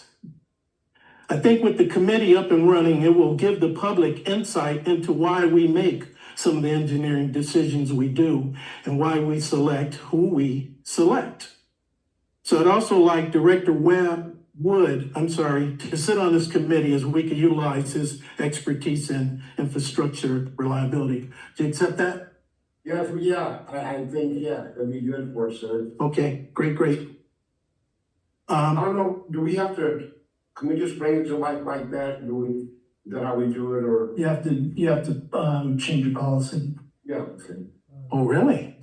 I think with the committee up and running, it will give the public insight into why we make some of the engineering decisions we do and why we select who we select. So I'd also like Director Webb to sit on this committee as we can utilize his expertise in infrastructure reliability. Do you accept that? Yeah, I think, yeah, that'd be good for us, sir. Okay, great. I don't know, do we have to, can we just bring it to life like that? Is that how we do it, or? You have to change your policy. Yeah, okay. Oh, really?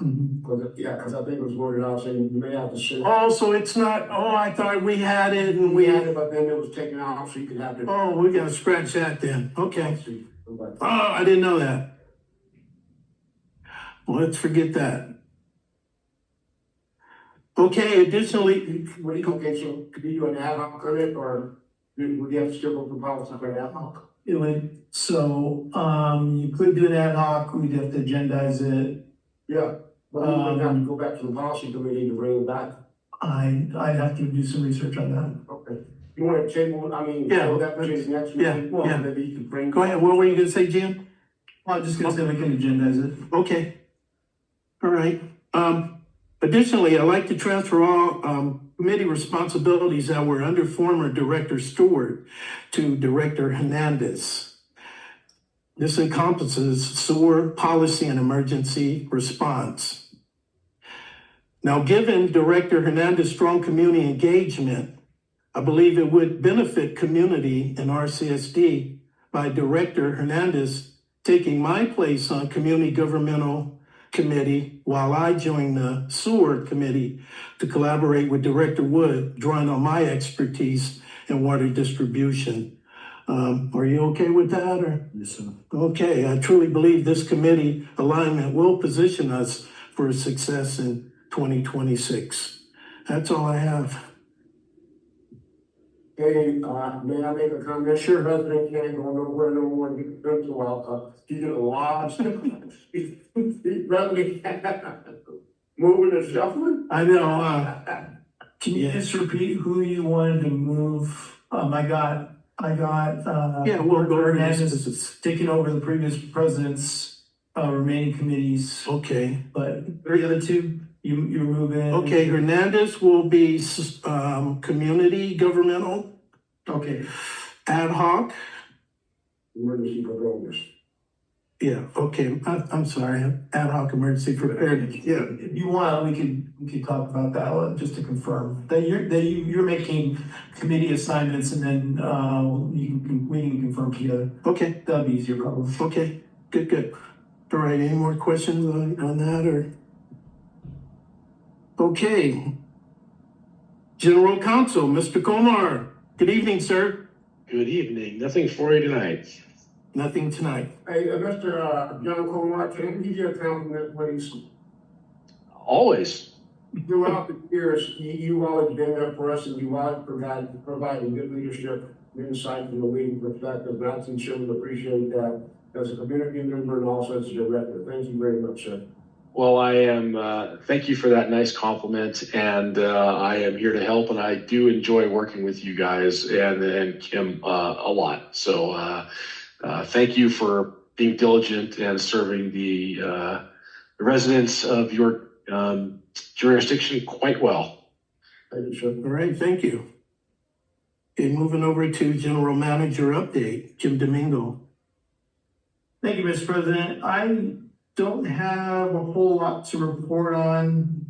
Cause I think it was voted out saying you may have to sit. Oh, so it's not, I thought we had it and We had it, but then it was taken out, so you could have to. we gotta scratch that then. Okay. See, but- Oh, I didn't know that. Well, let's forget that. Okay, additionally, Okay, so could you do an ad hoc on it, or would you have to still go through policy for an ad hoc? You could do an ad hoc, we'd have to agendize it. Yeah, but we would have to go back to the policy committee to bring it back. I'd have to do some research on that. Okay. You want to table, Yeah, table that to the next yeah, meeting? Well, yeah. maybe you could bring. go ahead, what were you gonna say, Jim? I'm just gonna say we can agendize it. Okay. All right. Additionally, I'd like to transfer all committee responsibilities that were under former Director Stewart to Director Hernandez. This encompasses sewer policy and emergency response. Now, given Director Hernandez's strong community engagement, I believe it would benefit community and RCSD by Director Hernandez taking my place on Community Governmental Committee while I join the Sewer Committee to collaborate with Director Wood, drawing on my expertise in water distribution. Are you okay with that, or? Yes, sir. Okay, I truly believe this committee alignment will position us for success in 2026. That's all I have. Hey, may I make a comment? Sure. President can't go nowhere no more. He's been to he did a lot. He's moving and shuffling. I know, Can you just repeat who you wanted to move? yeah, we'll go over this. Hernandez taking over the previous president's, remaining committees, Okay, but the other two, you're moving. okay, Hernandez will be, community governmental, Okay, ad hoc. Emergency preparedness. Yeah, okay, I'm sorry, ad hoc emergency preparedness, yeah. if you want, we could talk about that, just to confirm that you're making committee assignments, and then, we can confirm together. Okay, That'd be easier, probably. okay, good. All right, any more questions on that, or? Okay. General Counsel, Mr. Komar, good evening, sir. Good evening. Nothing for you tonight. Nothing tonight. Hey, Mr. John Comar, can you give your compliment, please? Always. Throughout the years, you've always been there for us, and you've always provided good leadership, insight from the leading perspective, and I sincerely appreciate that as a community member and also as a director. Thank you very much, sir. Well, I am, thank you for that nice compliment, and I am here to help, and I do enjoy working with you guys and Kim a lot. So thank you for being diligent and serving the residents of your jurisdiction quite well. Thank you, sir. All right, thank you. Okay, moving over to General Manager update, Jim Domingo. Thank you, Mr. President. I don't have a whole lot to report on.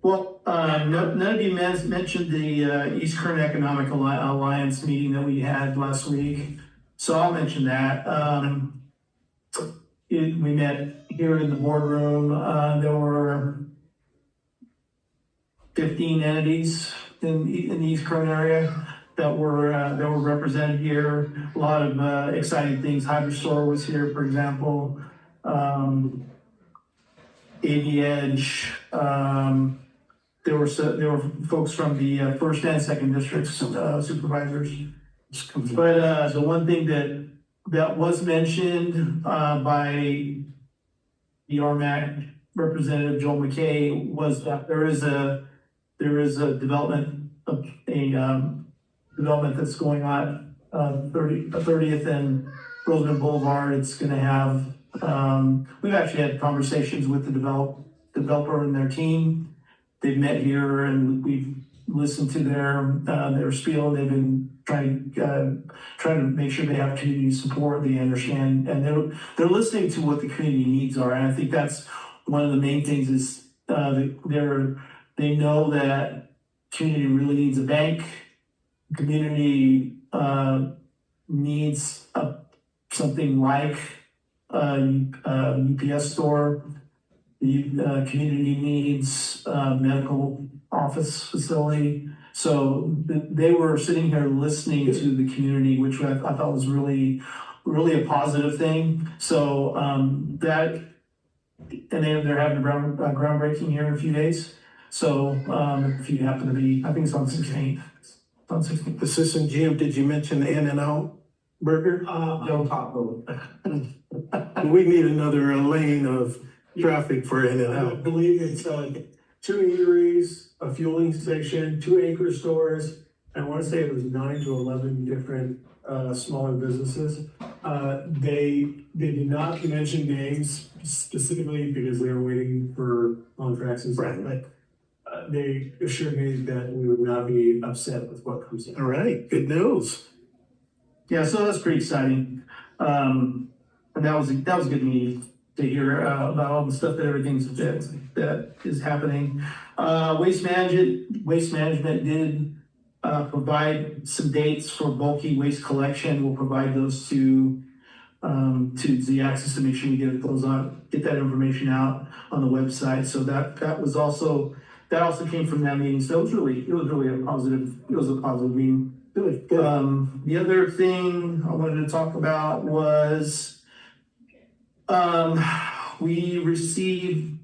None of you mentioned the East Kern Economic Alliance meeting that we had last week, so I'll mention that. We met here in the boardroom. There were 15 entities in the East Kern area that were represented here. A lot of exciting things. HydroStore was here, for example. AV Edge. There were folks from the first and second districts, supervisors. But the one thing that was mentioned by the RMAC representative Joel McKay was that there is a development that's going on 30th and Roseman Boulevard. It's going to have we've actually had conversations with the developer and their team. They've met here and we've listened to their spiel. They've been trying to make sure they have community support. They understand, and they're listening to what the community needs are. And I think that's one of the main things is they know that community really needs a bank. Community needs something like a UPS store. The community needs a medical office facility. So they were sitting here listening to the community, which I thought was really, really a positive thing. So and they're having a groundbreaking here in a few days. So if you happen to be, I think it's on 16th. Assistant GM, did you mention the In-N-Out Burger? No taco. We need another lane of traffic for I In-N-Out. believe it's 2 eateries, a fueling station, 2 anchor stores. I want to say it was 9 to 11 different smaller businesses. They did not mention names specifically because they were waiting for contracts and stuff, but they assured me that we would not be upset with what comes in. All right, good news. Yeah, so that's pretty exciting. And that was a good meeting. hear about all the stuff that that is happening. Waste management did provide some dates for bulky waste collection. We'll provide those to the access to make sure we get that information out on the website. So that also came from that meeting. So it was really a positive meeting. Good. The other thing I wanted to talk about was, we received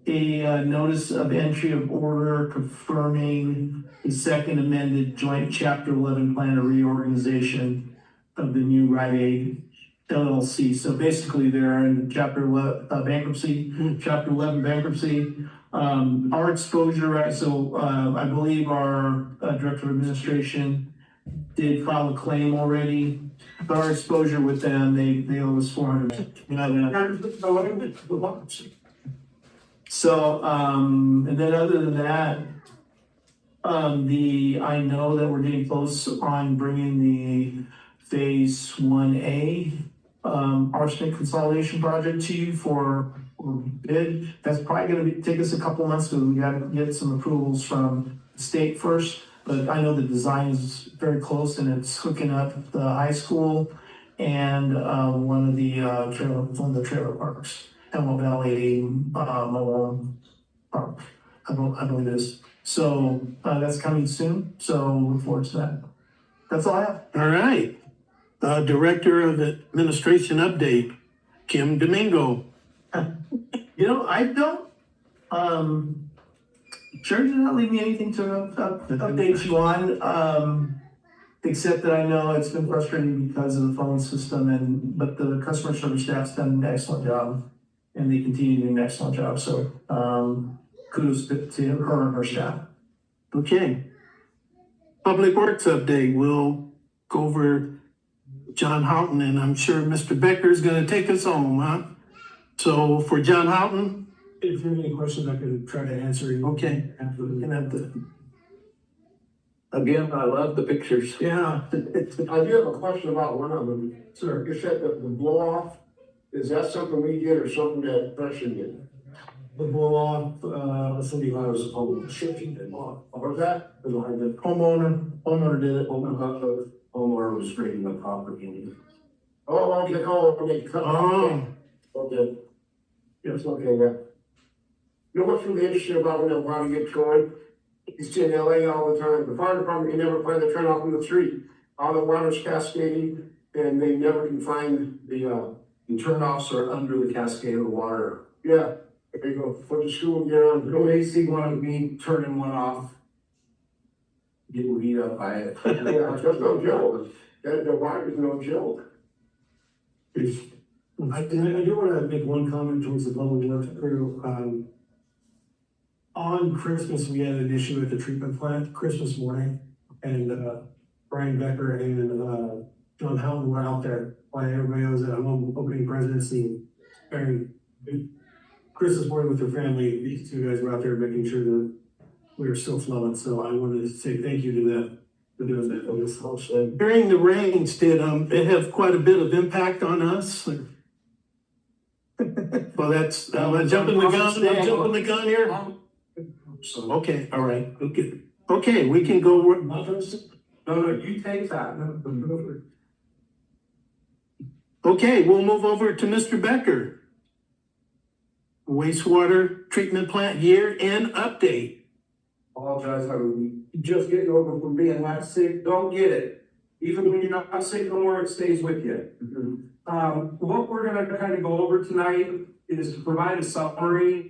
a notice of entry of order confirming the second amended joint chapter 11 plan of reorganization of the new Rite Aid LLC. So basically they're in chapter 11 bankruptcy. Our exposure, right? So, I believe our director of administration did file a claim already, but our exposure with them, they owe us $400. So, and then other than that, I know that we're getting close on bringing the phase 1A, arsenic consolidation project to you for bid. That's probably gonna take us a couple months because we gotta get some approvals from the state first. But I know the design is very close and it's hooking up the high school and, one of the trailer parks. Elmo Valley, Mobile Park, I believe it is. So, that's coming soon, so look forward to that. That's all I have. All right. Director of Administration update, Kim Domingo. You know, I don't, Sherry did not leave me anything to update you on, except that I know it's been frustrating because of the phone system but the customer service staff's done an excellent job and they continue to do an excellent job. So, kudos to her and her staff. Okay. Public Works update, we'll go over John Houghton, and I'm sure Mr. Becker's gonna take us home, huh? So for John Houghton, If you have any questions, I can try to answer you. okay. After We're the gonna have to, Again, I love the pictures. yeah. I do have a question about one of them. Sir, you said that the blow off, is that something we did or something that Preston did? The blow off, somebody was home shifting and What was that? the Homeowner did it. homeowner was grading the property. Okay, cut off. Oh, Okay. Yes, okay, yeah. You know what's really interesting about when that water gets going? You see in LA all the time, the fire department can never find the turn off in the street. All the water's cascading and they never can find the Turnoffs are under the cascade of water. yeah, there you go, put the school down. No AC one of me turning one off. Getting beat up by it. Yeah, that's no joke. The water is no joke. I do want to make one comment towards the public works crew. On Christmas, we had an issue at the treatment plant, Christmas morning, and Brian Becker and John Houghton were out there while everybody was at home opening presents and very Christmas morning with their family. These two guys were out there making sure that we were still flowing. So I wanted to say thank you to them for doing that. It was awesome. during the rains, did it have quite a bit of impact on us? Well, that's, am I jumping the gun here? So, Okay, all right, okay, we can go, no, you take that. okay, we'll move over to Mr. Becker. Wastewater treatment plant year-end update. Apologize, I'm just getting over from being last sick. Don't get it. Even when you're not sick no more, it stays with you. What we're gonna kind of go over tonight is to provide a summary,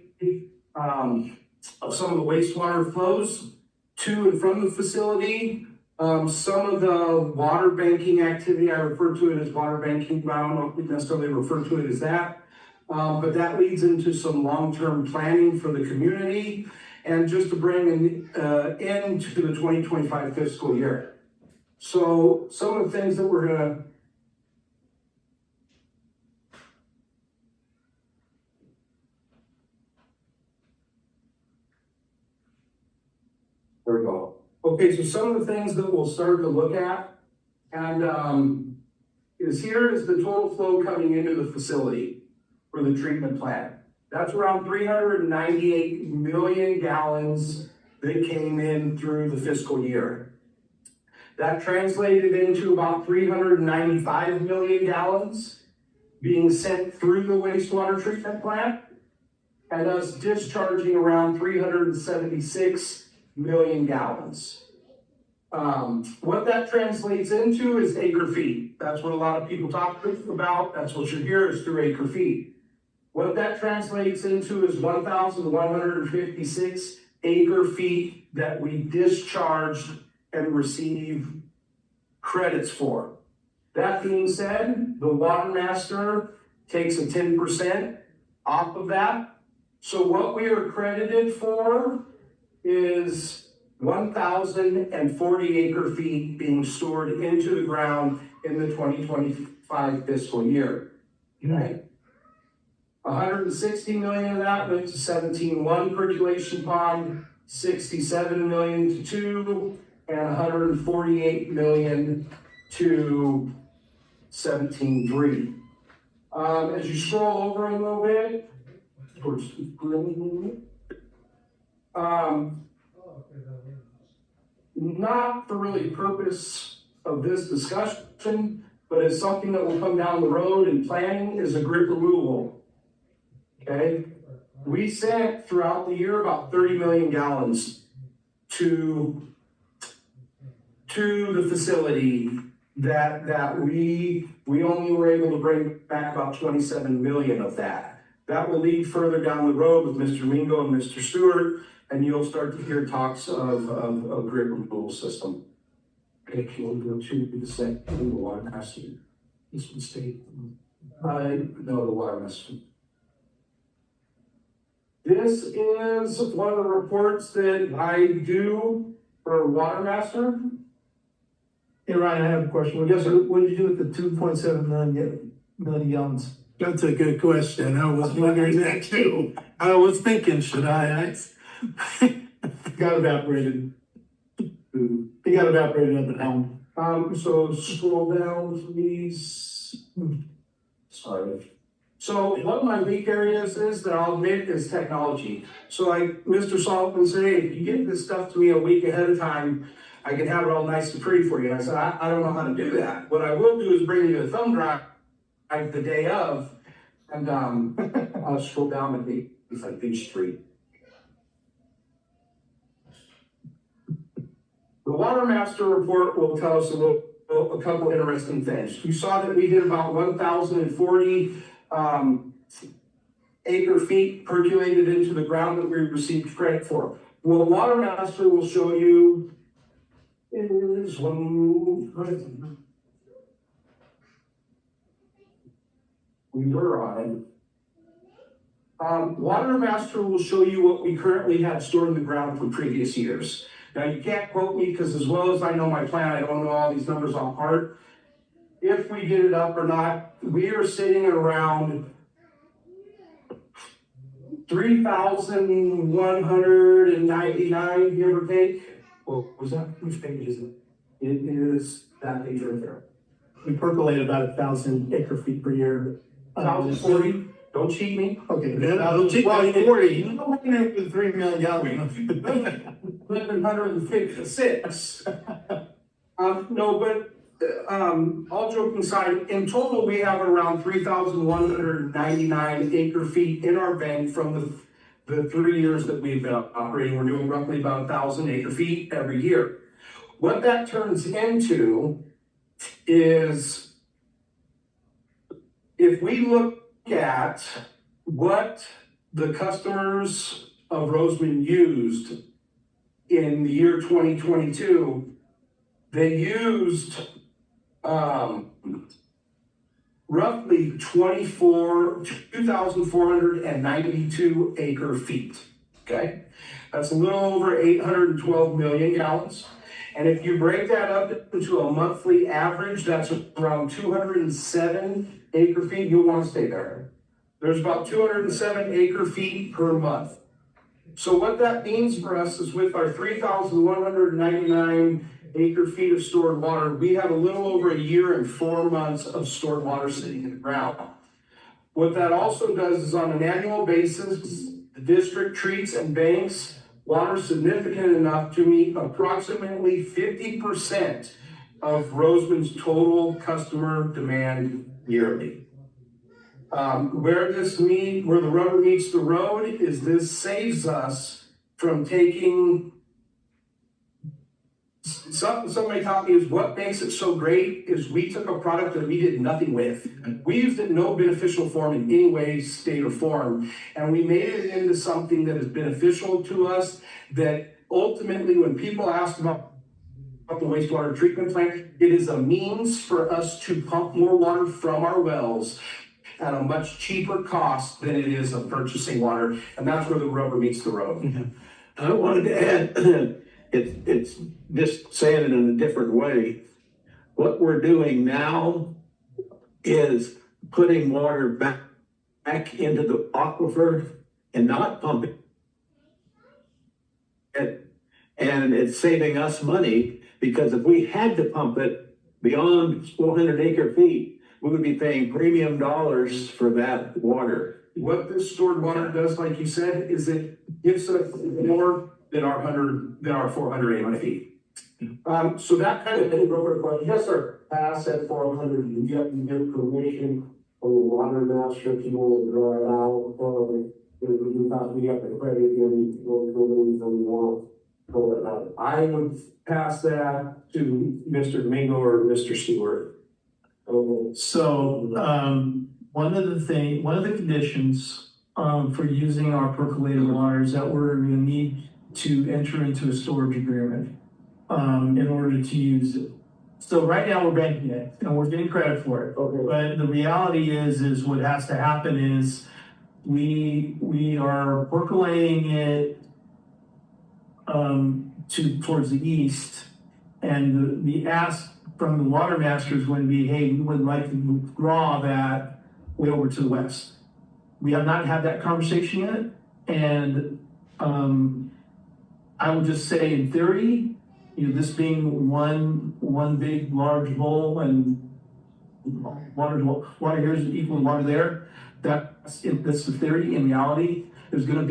of some of the wastewater flows to and from the facility. Some of the water banking activity, I refer to it as water banking, but I don't necessarily refer to it as that. But that leads into some long-term planning for the community and just to bring an end to the 2025 fiscal year. So some of the things that we're gonna There we go. Okay, so some of the things that we'll start to look at and here is the total flow coming into the facility. for the treatment plant. That's around 398 million gallons that came in through the fiscal year. That translated into about 395 million gallons being sent through the wastewater treatment plant, and us discharging around 376 million gallons. What that translates into is acre feet. That's what a lot of people talk about. That's what you hear is through acre feet. What that translates into is 1,156 acre feet that we discharged and receive credits for. That being said, the water master takes a 10% off of that. So what we are credited for is 1,040 acre feet being stored into the ground in the 2025 fiscal year. Okay? 160 million of that went to 17.1 percolation pond, 67 million to 2, and 148 million to 17.3. As you scroll over a little bit, towards not for really purpose of this discussion, but it's something that will come down the road in planning, is a grit removal. Okay? We sent throughout the year about 30 million gallons to the facility that we only were able to bring back about 27 million of that. That will lead further down the road with Mr. Mingo and Mr. Stewart, and you'll start to hear talks of grit removal system. Okay, we'll go to the second, the water master. This one state. No, the water master. This is one of the reports that I do for water master. Hey, Ryan, I have a question. Yes, sir. What did you do with the 2.7 million gallons? That's a good question. I was wondering that too. I was thinking, should I ask? Got evaporated. He got evaporated at the town. So scroll down, please. Sorry. So one of my weak areas is that I'll admit is technology. So like Mr. Solomon said, hey, if you get this stuff to me a week ahead of time, I can have it all nice and pretty for you. And I said, I don't know how to do that. What I will do is bring you a thumb drive the day of, and I'll scroll down and it's like page 3. The Water Master report will tell us a couple interesting things. You saw that we did about 1,040 acre feet percolated into the ground that we received credit for. Well, Water Master will show you is one. We were on it. Water Master will show you what we currently have stored in the ground from previous years. Now, you can't quote me because as well as I know my plan, I don't know all these numbers off heart. If we get it up or not, we are sitting around 3,199, give or take. Well, was that, which page is it? It is that page right there. We percolate about 1,000 acre feet per year. 1,040, don't cheat me. Okay. Yeah, I'll take my 40. You know, I'm in with 3 million gallons. 156. No, but all joking aside, in total, we have around 3,199 acre feet in our bank from the 3 years that we've been operating. We're doing roughly about 1,000 acre feet every year. What that turns into is, if we look at what the customers of Roseman used in the year 2022, they used roughly 2,492 acre feet, okay? That's a little over 812 million gallons. And if you break that up into a monthly average, that's around 207 acre feet. You'll want to stay there. There's about 207 acre feet per month. So what that means for us is with our 3,199 acre feet of stored water, we have a little over a year and 4 months of stored water sitting in the ground. What that also does is on an annual basis, the district treats and banks water significant enough to meet approximately 50% of Roseman's total customer demand yearly. Where the rubber meets the road is this saves us from taking. Somebody taught me is what makes it so great is we took a product that we did nothing with. We used it in no beneficial form in any way, state, or form, and we made it into something that is beneficial to us. That ultimately, when people ask about the wastewater treatment plant, it is a means for us to pump more water from our wells at a much cheaper cost than it is of purchasing water, and that's where the rubber meets the road. I wanted to add, it's just saying it in a different way. What we're doing now is putting water back into the aquifer and not pumping it. And it's saving us money, because if we had to pump it beyond 400 acre feet, we would be paying premium dollars for that water. What this stored water does, like you said, is it gives us more than our 400 acre feet. So that kind of thing, Robert, but yes, sir. Pass at 400, you have to get permission from the water master if you want to draw it out, or we have to credit in buildings and we want to pull it out. I would pass that to Mr. Domingo or Mr. Stewart. So, one of the conditions, for using our percolated water is that we're gonna need to enter into a storage agreement, in order to use it. So right now we're banking it and we're getting credit for it. Okay. But the reality is what has to happen is we are percolating it, towards the east. And the ask from the water master is going to be, hey, we would like to withdraw that way over to the west. We have not had that conversation yet. And I would just say in theory, this being one big large bowl and water here is equal to water there, that's the theory. In reality, there could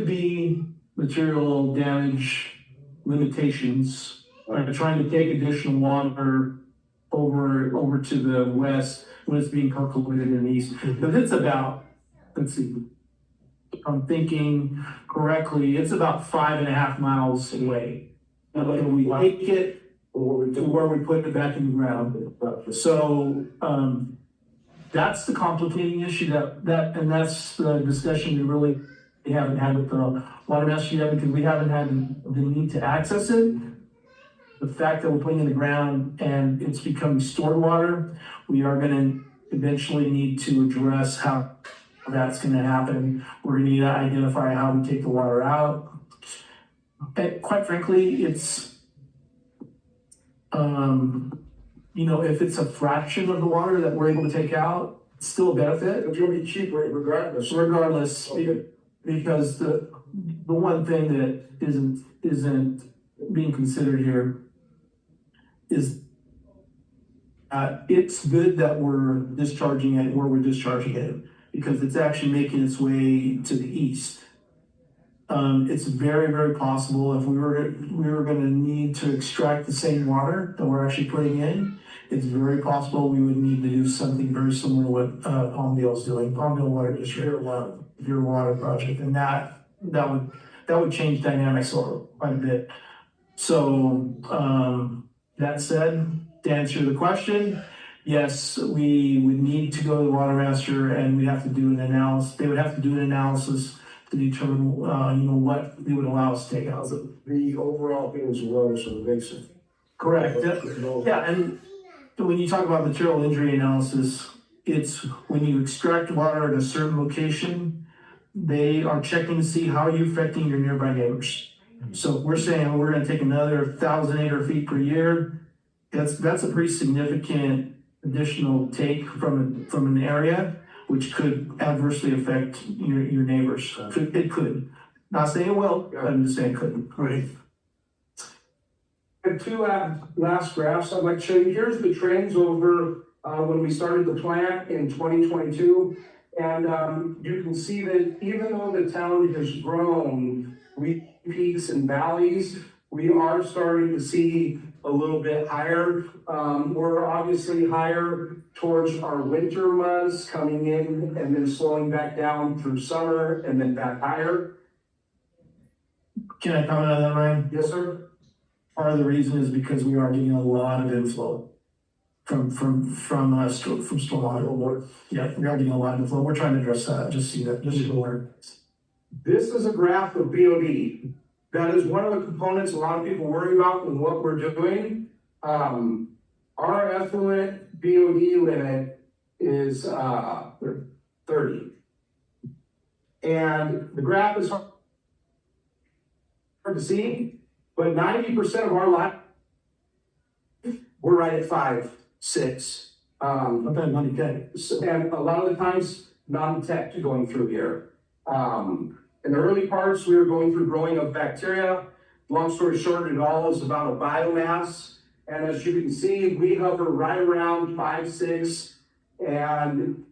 be material damage limitations, trying to take additional water over to the west when it's being percolated in the east. But it's about, let's see, if I'm thinking correctly, it's about 5.5 miles away. And we take it to where we put it back in the ground. So that's the complicating issue and that's the discussion we haven't had with the water master yet, because we haven't had the need to access it. The fact that we're putting it in the ground and it's becoming stored water, we are gonna eventually need to address how that's gonna happen. We're gonna need to identify how we take the water out. And quite frankly, it's, if it's a fraction of the water that we're able to take out, it's still a benefit. It's gonna be cheaper regardless. Because the one thing that isn't being considered here is it's good that we're discharging it where we're discharging it, because it's actually making its way to the east. It's very, very possible if we were gonna need to extract the same water that we're actually putting in, it's very possible we would need to do something very similar to what Palmdale's doing, Palmdale Water District, your water project, and that would change dynamics quite a bit. So, that said, to answer the question, yes, we would need to go to the water master and we have to do an analysis. They would have to do an analysis to determine, what they would allow us to take out. The overall thing is low, so it makes it. Correct. Yeah, and when you talk about material injury analysis, it's when you extract water at a certain location, they are checking to see how you're affecting your nearby neighbors. So if we're saying we're gonna take another 1,000 acre feet per year, that's a pretty significant additional take from an area, which could adversely affect your neighbors. It could. Not saying it will, but I'm just saying it could. Right. And two last graphs I'd like to show you. Here's the trends over when we started the plant in 2022. And you can see that even though the town has grown, we peaks and valleys, we are starting to see a little bit higher. We're obviously higher towards our winter months coming in and then slowing back down through summer and then back higher. Can I comment on that, Ryan? Yes, sir. Part of the reason is because we are getting a lot of inflow from stormwater. Yeah, we are getting a lot of inflow. We're trying to address that, just see that, just so aware. This is a graph of BOD. That is one of the components a lot of people worry about with what we're doing. Our effluent BOD limit is 30. And the graph is hard to see, but 90% of our life, we're right at 5, 6. Not bad money, okay. And a lot of the times, non-detect going through here. In the early parts, we were going through growing of bacteria. Long story short, it all is about a biomass. And as you can see, we hover right around 5, 6. And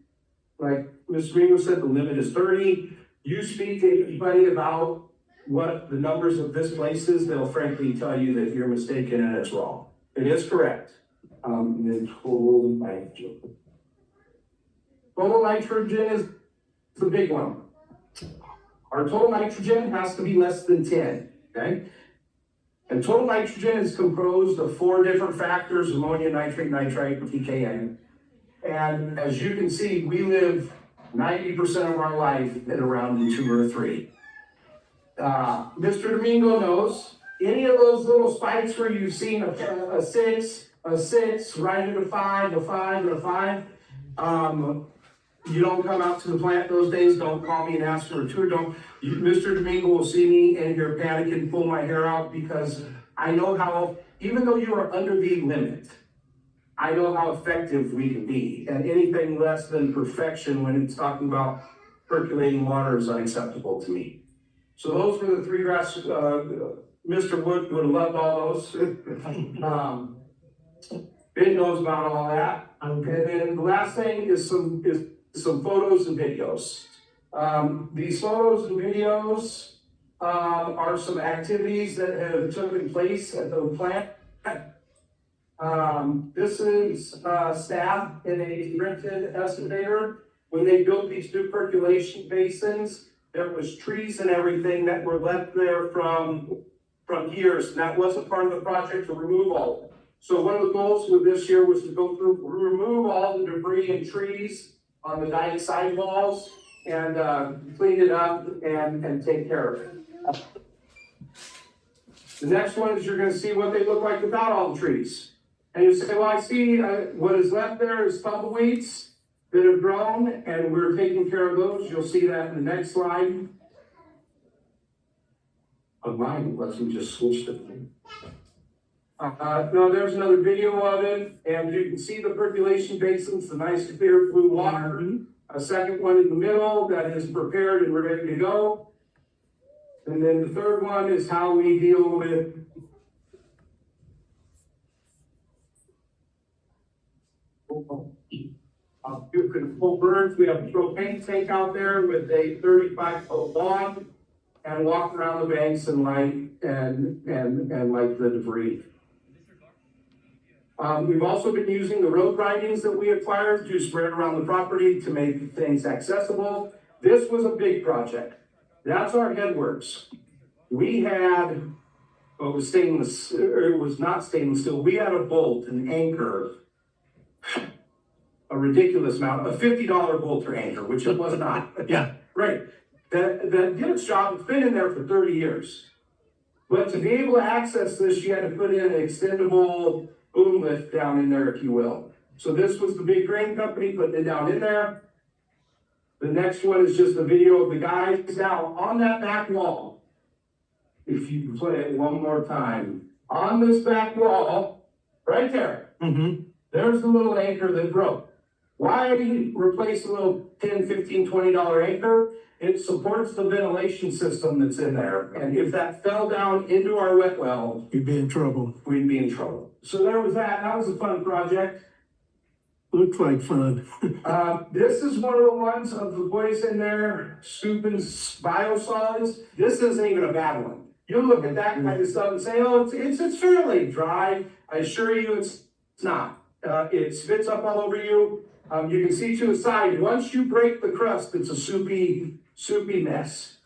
like Ms. Ringo said, the limit is 30. You speak to anybody about what the numbers of this place is, they'll frankly tell you that you're mistaken and it's wrong. It is correct. And then total nitrogen. Total nitrogen is the big one. Our total nitrogen has to be less than 10, okay? And total nitrogen is composed of 4 different factors: ammonia, nitrate, nitrite, and TKN. And as you can see, we live 90% of our life at around 2 or 3. Mr. Domingo knows any of those little spikes where you've seen a 6, right at a 5, and a 5. You don't come out to the plant those days, don't call me and ask for a tour, Mr. Domingo will see me in here panicking, pull my hair out, because I know how, even though you are under the limit, I know how effective we can be, and anything less than perfection when it's talking about percolating water is unacceptable to me. So those were the 3 graphs. Mr. Wood would have loved all those. Ben knows about all that. And then the last thing is some photos and videos. These photos and videos are some activities that have taken place at the plant. This is staff in a rented excavator. When they built these new percolation basins, there was trees and everything that were left there from years, and that wasn't part of the project to remove all of it. So one of the goals with this year was to go through, remove all the debris and trees on the dyke sidewalls and clean it up and take care of it. The next one is you're gonna see what they look like without all the trees. And you say, well, I see what is left there is tumbleweeds that have grown, and we're taking care of those. You'll see that in the next slide. On mine, let's me just switch to no, there's another video of it, and you can see the percolation basins, the nice clear blue water. A second one in the middle that is prepared and ready to go. And then the third one is how we deal with control burns. We have a propane tank out there with a 35-foot log and walk around the banks and light the debris. We've also been using the road writings that we acquired to spread around the property to make things accessible. This was a big project. That's our headworks. We had, well, it was stainless, or it was not stainless steel. We had a bolt, an anchor, a ridiculous amount, a $50 bolt or anchor, which it was not. Yeah. Right. That did its job. It's been in there for 30 years. But to be able to access this, you had to put in an extendable boom lift down in there, if you will. So this was the big crane company putting it down in there. The next one is just a video of the guys. Now, on that back wall, if you can play it one more time, on this back wall, right there, there's the little anchor that broke. Why replace a little $10, $15, $20 anchor? It supports the ventilation system that's in there. And if that fell down into our wet well, You'd be in trouble. we'd be in trouble. So there was that. That was a fun project. Looks like fun. This is one of the ones of the boys in there scooping biosolids. This isn't even a bad one. You look at that kind of stuff and say, oh, it's fairly dry. I assure you it's not. It spits up all over you. You can see to the side, once you break the crust, it's a soupy mess.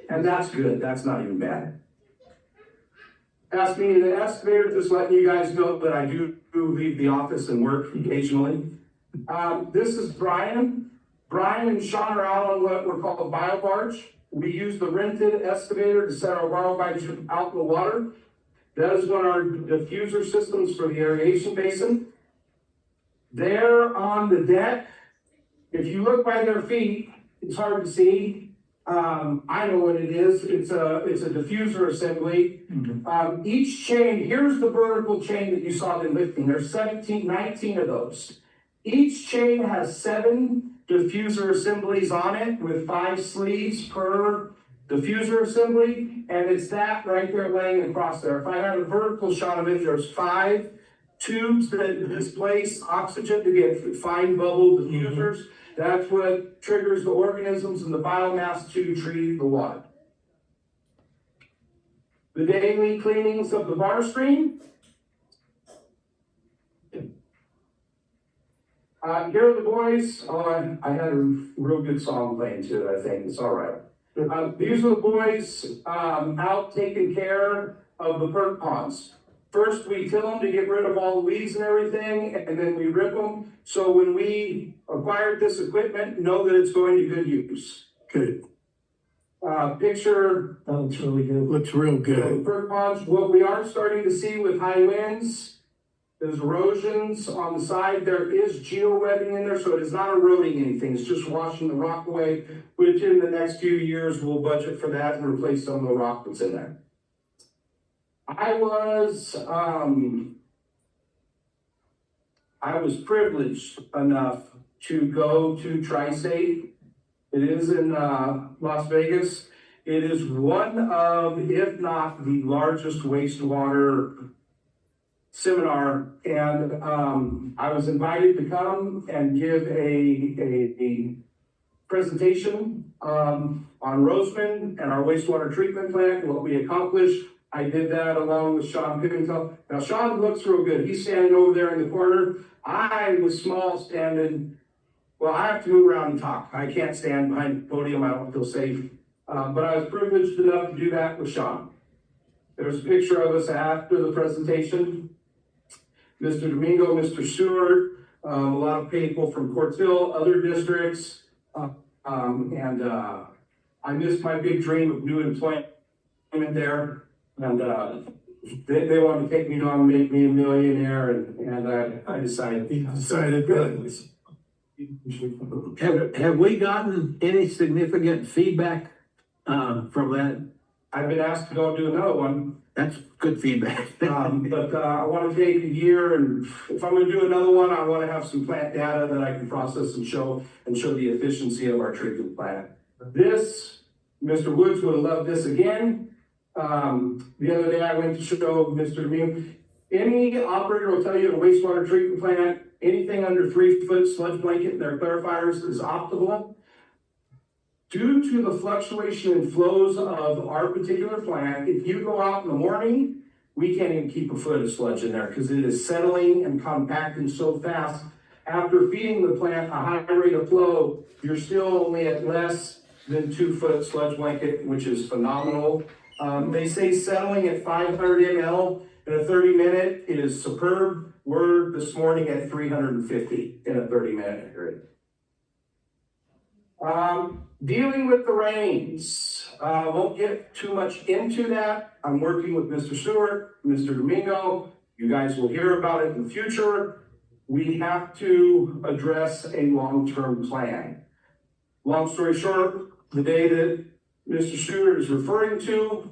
And that's good. That's not even bad. Ask me the excavator, just letting you guys know that I do leave the office and work occasionally. This is Brian. Brian and Sean are out on what we're called a bio barge. We use the rented excavator to set our bio barge out in the water. That is one of our diffuser systems for the irrigation basin. They're on the deck. If you look by their feet, it's hard to see. I know what it is. It's a diffuser assembly. Each chain, here's the vertical chain that you saw them lifting. There's 19 of those. Each chain has 7 diffuser assemblies on it with 5 sleeves per diffuser assembly. And it's that right there laying across there. If I had a vertical shot of it, there's 5 tubes that displace oxygen to get fine bubble diffusers. That's what triggers the organisms and the biomass to treat the water. The daily cleanings of the bar stream. Here are the boys. Oh, I had a real good song playing too, I think. It's all right. These are the boys out taking care of the perk ponds. First, we till them to get rid of all the weeds and everything, and then we rip them. So when we acquired this equipment, know that it's going to good use. Good. Picture. That looks really good. Looks real good. Perk ponds. What we are starting to see with high winds is erosions on the side. There is geo-webbing in there, so it is not eroding anything. It's just washing the rock away, which in the next few years, we'll budget for that and replace some of the rock that's in there. I was privileged enough to go to Tri-State. It is in Las Vegas. It is one of, if not the largest wastewater seminar, and I was invited to come and give a presentation on Roseman and our wastewater treatment plant, what we accomplished. I did that along with Sean Pimentel. Now, Sean looks real good. He's standing over there in the corner. I was small standing. Well, I have to move around and talk. I can't stand behind the podium. I don't feel safe. But I was privileged enough to do that with Sean. There's a picture of us after the presentation. Mr. Domingo, Mr. Stewart, a lot of people from Courtsville, other districts. I missed my big dream of new employment there. And they wanted to take me on, make me a millionaire, and I decided. You decided that. Have we gotten any significant feedback from that? I've been asked to go do another one. That's good feedback. But I want to take a year, and if I'm going to do another one, I want to have some plant data that I can process and show the efficiency of our treatment plant. This, Mr. Woods would have loved this again. The other day I went to show Mr. Domingo. Any operator will tell you a wastewater treatment plant, anything under 3 foot sludge blanket in their clarifiers is optimal. Due to the fluctuation in flows of our particular plant, if you go out in the morning, we can't even keep a foot of sludge in there because it is settling and compacting so fast. After feeding the plant a high rate of flow, you're still only at less than 2 foot sludge blanket, which is phenomenal. They say settling at 500 ml in a 30-minute is superb. We're this morning at 350 in a 30-minute period. Dealing with the rains. Won't get too much into that. I'm working with Mr. Stewart, Mr. Domingo. You guys will hear about it in the future. We have to address a long-term plan. Long story short, the day that Mr. Stewart is referring to,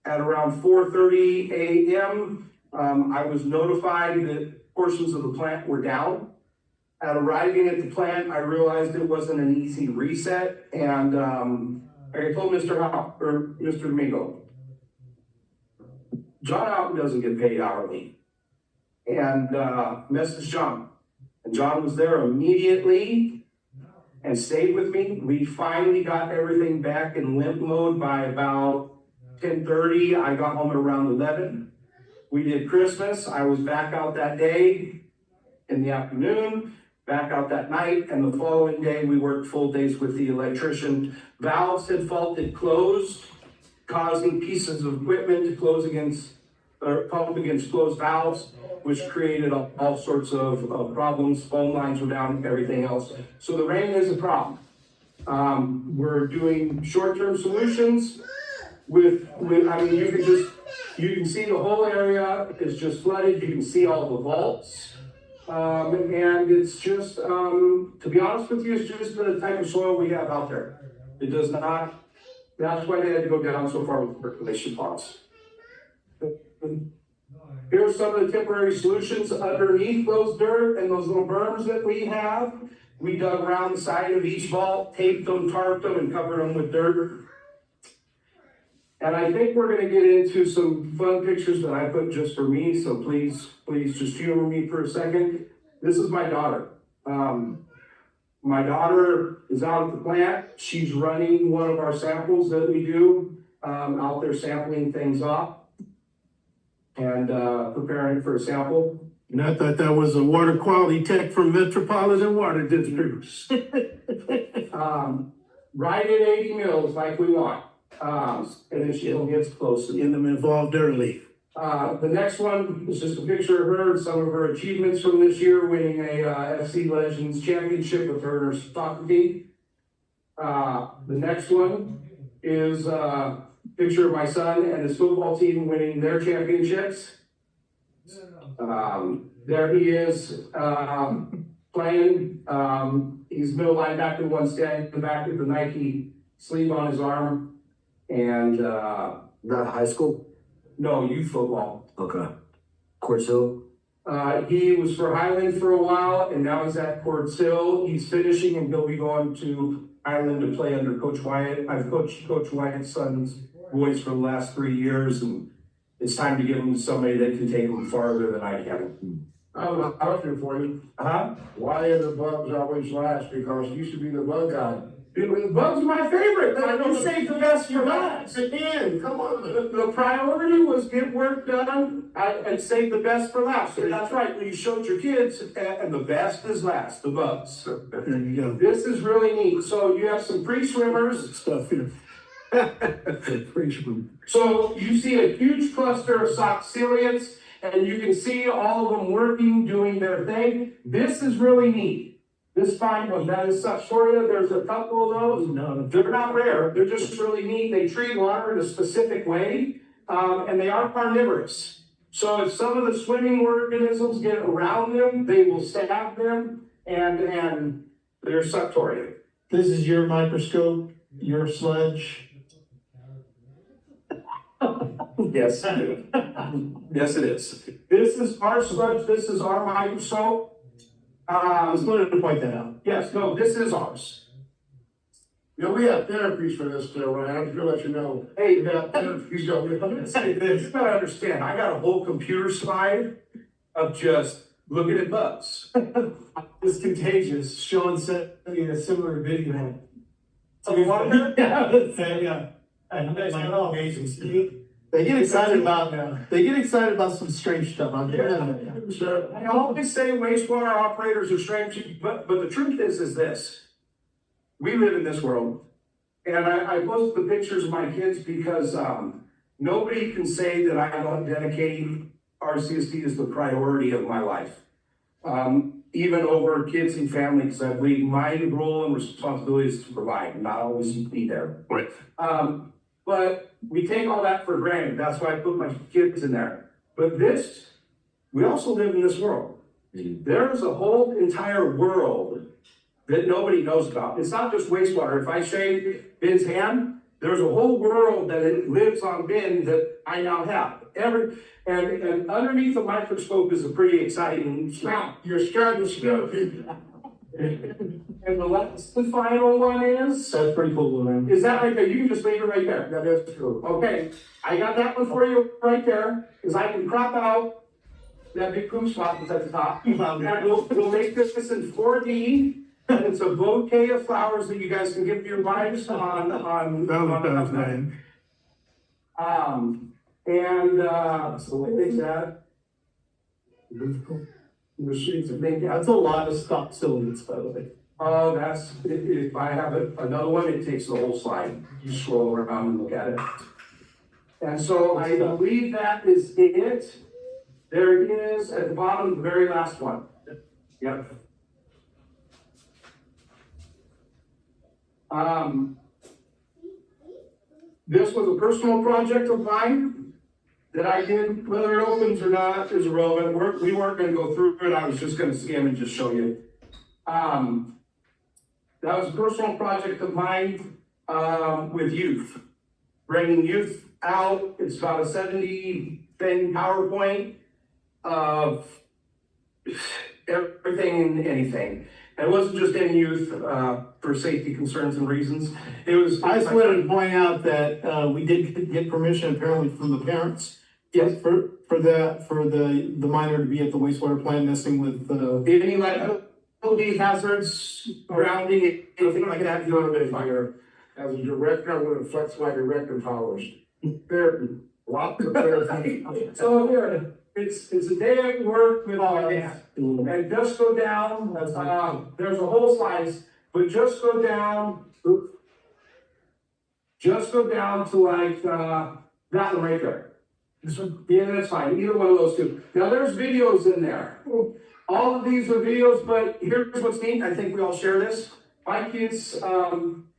at around 4:30 a.m., I was notified that portions of the plant were down. At arriving at the plant, I realized it wasn't an easy reset, and I told Mr. Domingo, John Alton doesn't get paid hourly. And message John, And John was there immediately and stayed with me. We finally got everything back in limp mode by about 10:30. I got home at around 11. We did Christmas. I was back out that day in the afternoon, back out that night, and the following day we worked full days with the electrician. Valves had faulted closed, causing pieces of equipment to close against, or pump against closed valves, which created all sorts of problems. Phone lines were down, everything else. So the rain is a problem. We're doing short-term solutions I mean, you can see the whole area is just flooded. You can see all the vaults. And it's just, to be honest with you, it's just the type of soil we have out there. It does not, that's why they had to go down so far with percolation ponds. Here's some of the temporary solutions underneath those dirt and those little berms that we have. We dug around the side of each vault, taped them, tarped them, and covered them with dirt. And I think we're gonna get into some fun pictures that I put just for me, so please just humor me for a second. This is my daughter. My daughter is out at the plant. She's running one of our samples that we do, out there sampling things off and preparing for a sample. And I thought that was a water quality tech from Metropolitan Water District. Right at 80 mils like we want. And then she gets close. Get them involved early. The next one is just a picture of her and some of her achievements from this year, winning a FC Legends Championship with her and her soccer team. The next one is a picture of my son and his football team winning their championships. There he is playing. He's middle linebacker, one standing in the back with the Nike sleeve on his arm. And Not high school? no, youth football. Okay. Course Hill? He was for Highland for a while, and now he's at Quartz Hill. He's finishing, and he'll be going to Highland to play under Coach Wyatt. I've coached Coach Wyatt's son's boys for the last 3 years, and it's time to give him somebody that can take him farther than I can. I have a question for you. Uh-huh. Why are the bugs always last? Because you used to be the bug guy. The bugs are my favorite. I don't save the best for last. Again, come on. The priority was get work done and save the best for last. And that's right, when you showed your kids, and the best is last, the bugs. There you go. This is really neat. So you have some pre-swimmers. Stuff here. So you see a huge cluster of soxiliates, and you can see all of them working, doing their thing. This is really neat. This fine one, that is Suxoria. There's a couple of those. No, they're not rare. They're just really neat. They treat water in a specific way, and they are carnivorous. So if some of the swimming organisms get around them, they will stab them, and they're Suctoria. This is your microscope, your sludge. Yes. Yes, it is. This is our sludge. This is our microscope. I just wanted to point that out. Yes, no, this is ours. You know, we have therapies for this still, right? I'm just gonna let you know. Hey, We have therapies going. say this, you gotta understand, I got a whole computer slide of just looking at bugs. It's contagious. Sean sent me a similar video. You want to? Yeah. And Like, like, oh, amazing. They get excited about some strange stuff. I'm telling you. So, I always say wastewater operators are strange, but the truth is this. We live in this world. And I post the pictures of my kids because, nobody can say that I don't dedicate RCSD as the priority of my life. Even over kids and family, because I believe my role and responsibility is to provide, not always be there. Right. But we take all that for granted. That's why I put my kids in there. But this, we also live in this world. There is a whole entire world that nobody knows about. It's not just wastewater. If I shake Ben's hand, there's a whole world that it lives on Ben that I now have. And underneath the microscope is a pretty exciting smell. you're starting to scare people. And the final one is That's pretty cool, man. that right there? You can just leave it right there. That is true. Okay, I got that one for you right there, because I can crop out that big poop spot that's at the top. And we'll make this in 4D, and it's a bouquet of flowers that you guys can give your wives on. Valentine's Day. So I think that. The sheets of make That's a lot of stock cylinders, by the way. Oh, if I have another one, it takes the whole slide. You scroll around and look at it. And so I believe that is it. There it is at the bottom, the very last one. Yep. This was a personal project of mine that I did, whether it opens or not is irrelevant. We weren't gonna go through it, I was just gonna skim and just show you. That was a personal project of mine, with youth. Bringing youth out, it's about a 70-thing PowerPoint of everything and anything. And it wasn't just any youth, for safety concerns and reasons. It was. I just wanted to point out that, we did get permission apparently from the parents. Yes. For the minor to be at the wastewater plant nesting with, Any liability hazards, grounding, anything like that, you know, Fire, as a director, I'm gonna flex my director powers. There, lots of there. So here, it's a day at work with all that. And just go down, there's a whole slice, but just go down. Just go down to like, that one right there. This one, yeah, that's fine, either one of those two. Now, there's videos in there. All of these are videos, but here's what's neat, I think we all share this. My kids,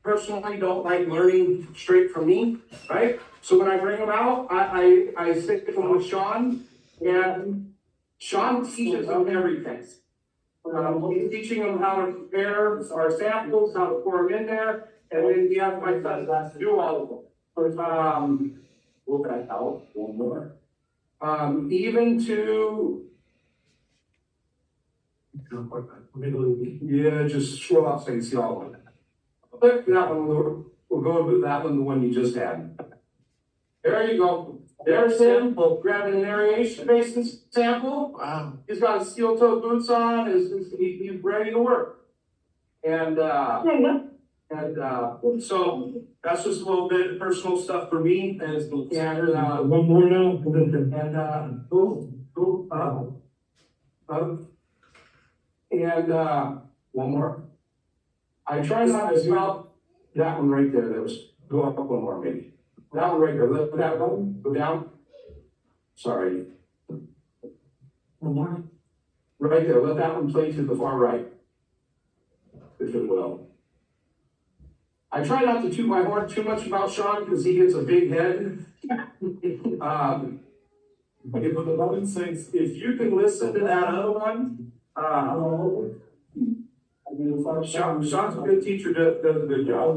personally don't like learning straight from me, right? So when I bring them out, I sit them with Sean, and Sean teaches them everything. He's teaching them how to prepare our samples, how to pour them in there, and then we have my son do all of them. Will that help? One more. Even to. Yeah, just scroll up so you can see all of them. Click that one, we'll go with that one, the one you just had. There you go. There's him, grabbing an aeration basin sample. Wow. He's got his steel toe boots on, he's ready to work. And so that's just a little bit of personal stuff for me. One more now. One more. I try not to smell that one right there. That was, go up one more maybe. That one right there. Let that one go down. Sorry. one more. Right there. Let that one play to the far right. If it will. I try not to toot my horn too much about Sean because he gets a big head. If you can listen to that other one, Sean's a good teacher, does a good job.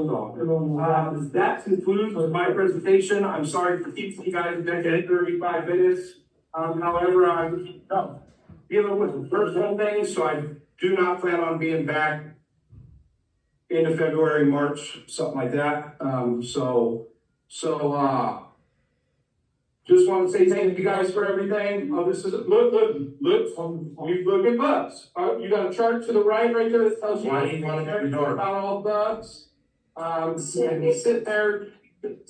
That concludes my presentation. I'm sorry for keeping you guys back at 35 minutes. However, I'm dealing with personal things, so I do not plan on being back into February, March, something like that. Just want to say thank you guys for everything. Oh, this is, look, we look at bugs. You got a chart to the right there that tells you about all bugs. And you sit there,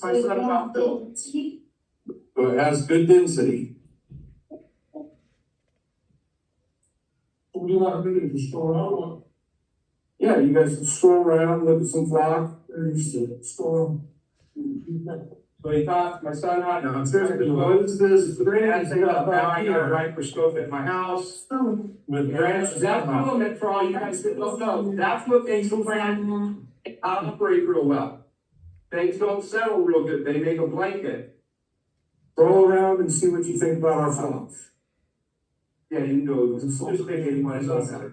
my son about Phil. So it has good density. What do you want to do? Just store around? Yeah, you guys can stroll around, look at some flock, or you sit, store them. So he thought, my son had, no, seriously, what is this? Now I got a microscope at my house with branches. That's element for all you guys that don't know. That's what makes them brand operate real well. Things don't settle real good. They make a blanket. Roll around and see what you think about our phones. Yeah, you can go, just pick anyone else does that.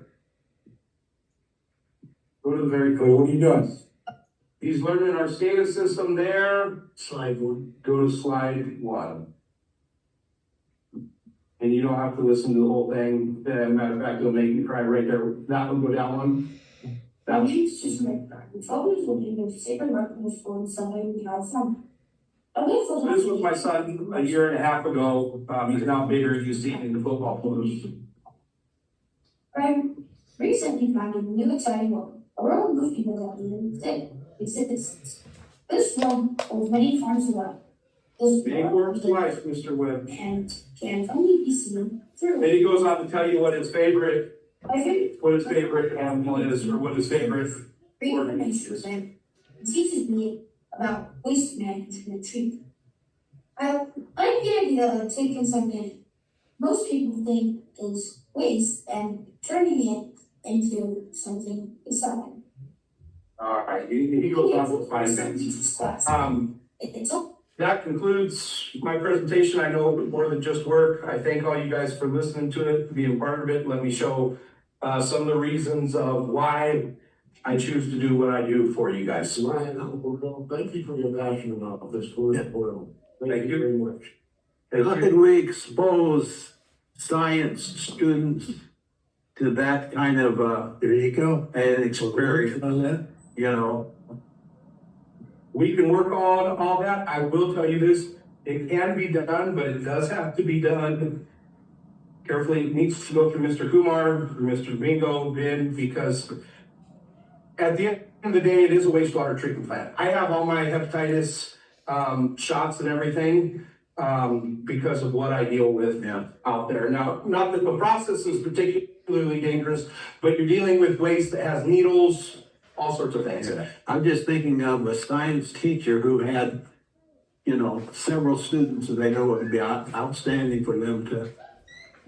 Go to the very cool. What are you doing? He's learning our SCADA system there. Slide one. Go to slide one. And you don't have to listen to the whole thing. Matter of fact, it'll make me cry right there. That one, go down one. That one. It's always looking to say I'm working with phone, somebody we have some. This was my son a year and a half ago. He's now bigger, you see in the football photos. I recently found a new exciting world, a world of people that live that exists. This world holds many forms of life. This Many world forms of life, Mr. Webb. and can only be seen through. Then he goes on to tell you what his favorite animal is, or what his favorite information and teaches me about waste management and treatment. I like the idea of taking something most people think is waste and turning it into something exciting. All right, he goes on to find things. It's all That concludes my presentation. I know more than just work. I thank all you guys for listening to it, being part of it. Let me show some of the reasons of why I choose to do what I do for you guys. Ryan, Uncle Bill, thank you for your passion about this for the world. Thank you. very much. How can we expose science students to that kind of, There you go. an experience, On that. you know? We can work on all that. I will tell you this, it can be done, but it does have to be done carefully. It needs to go through Mr. Kumar, through Mr. Bingo, Ben, because at the end of the day, it is a wastewater treatment plant. I have all my hepatitis shots and everything because of what I deal with out there. Now, not that the process is particularly dangerous, but you're dealing with waste that has needles, all sorts of things in it. I'm just thinking of a science teacher who had, you know, several students that they know it would be outstanding for them to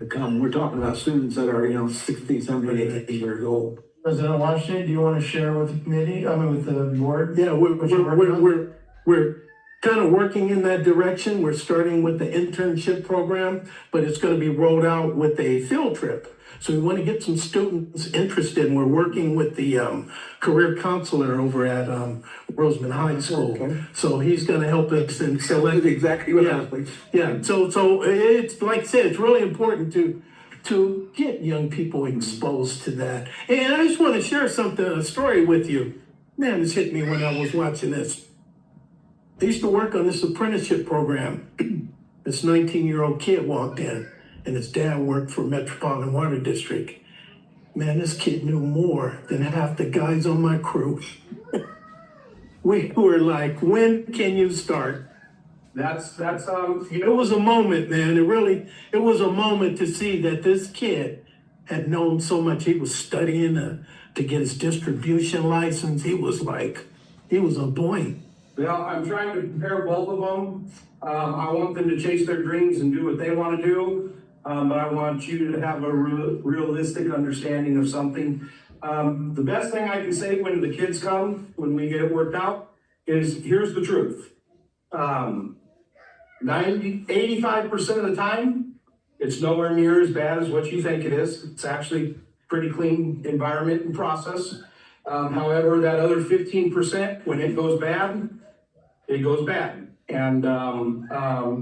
come. We're talking about students that are, you know, 60, 70, 80 years old. President Washington, do you want to share with the committee, with the board? Yeah, we're kind of working in that direction. We're starting with the internship program, but it's going to be rolled out with a field trip. So we want to get some students interested, and we're working with the career counselor over at Roseman High School. Okay. So he's going to help us and select. That's exactly what I Yeah. was thinking. Yeah, so it's, like I said, it's really important to get young people exposed to that. And I just want to share a story with you. Man, this hit me when I was watching this. I used to work on this apprenticeship program. This 19-year-old kid walked in, and his dad worked for Metropolitan Water District. Man, this kid knew more than half the guys on my crew. We were like, when can you start? That's It was a moment, man. It was a moment to see that this kid had known so much. He was studying to get his distribution license. He was on point. well, I'm trying to prepare both of them. I want them to chase their dreams and do what they want to do. But I want you to have a realistic understanding of something. The best thing I can say when the kids come, when we get it worked out, is here's the truth. 85% of the time, it's nowhere near as bad as what you think it is. It's actually pretty clean environment and process. However, that other 15%, when it goes bad, it goes bad. And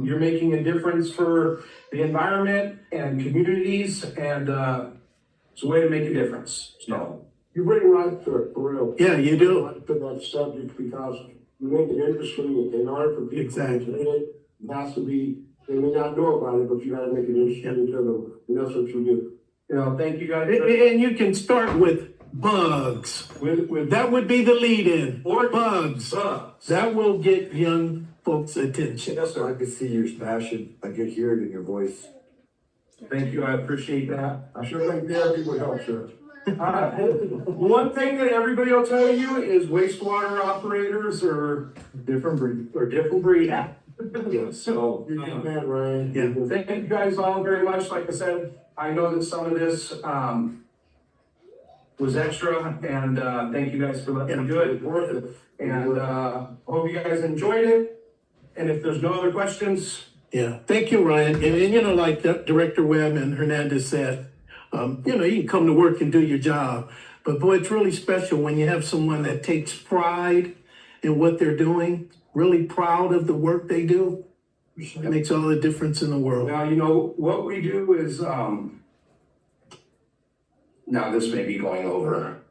you're making a difference for the environment and communities, and it's a way to make a difference. So You bring right to it, for real. Yeah, you do. Right to that subject because you make it interesting in order for people to Exactly. read it. It has to be, they may not know about it, but you gotta make it interesting to them, and that's what you do. thank you guys. And you can start with bugs. With That would be the lead-in. Or- Bugs. bugs. That will get young folks' attention. Yes, sir. I can see your passion. I could hear it in your voice. Thank you. I appreciate that. I sure think therapy would help, sir. One thing that everybody will tell you is wastewater operators are different breed. So, You're a good man, Ryan. Yeah. thank you guys all very much. Like I said, I know that some of this, was extra, and, thank you guys for letting me do it. Worth it. And, hope you guys enjoyed it. And if there's no other questions, Yeah, thank you, Ryan. And like Director Webb and Hernandez said, you can come to work and do your job. But boy, it's really special when you have someone that takes pride in what they're doing, really proud of the work they do. It makes all the difference in the world. now, what we do is, now this may be going over.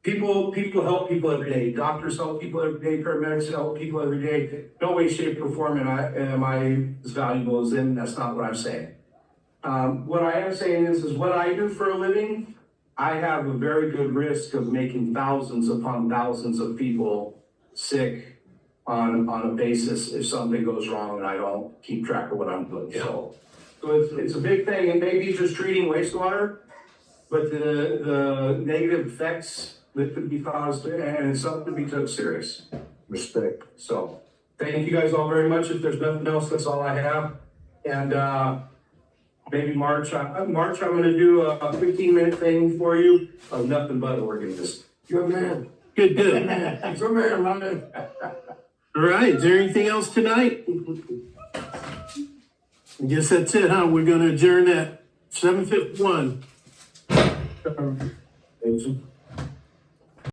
people help people every day. Doctors help people every day. Paramedics help people every day. No way, shape, or form am I as valuable as them. That's not what I'm saying. What I am saying is what I do for a living, I have a very good risk of making thousands upon thousands of people sick on a basis if something goes wrong and I don't keep track of what I'm doing. So it's a big thing. It may be just treating wastewater, but the negative effects that could be caused, and it's something to be took serious. Respect. So, thank you guys all very much. If there's nothing else, that's all I have. And, maybe March, I'm gonna do a 15-minute thing for you of nothing but organism. Good man. Good, good. Good man, Ryan. All right, is there anything else tonight? I guess that's it, huh? We're gonna adjourn at 7:51.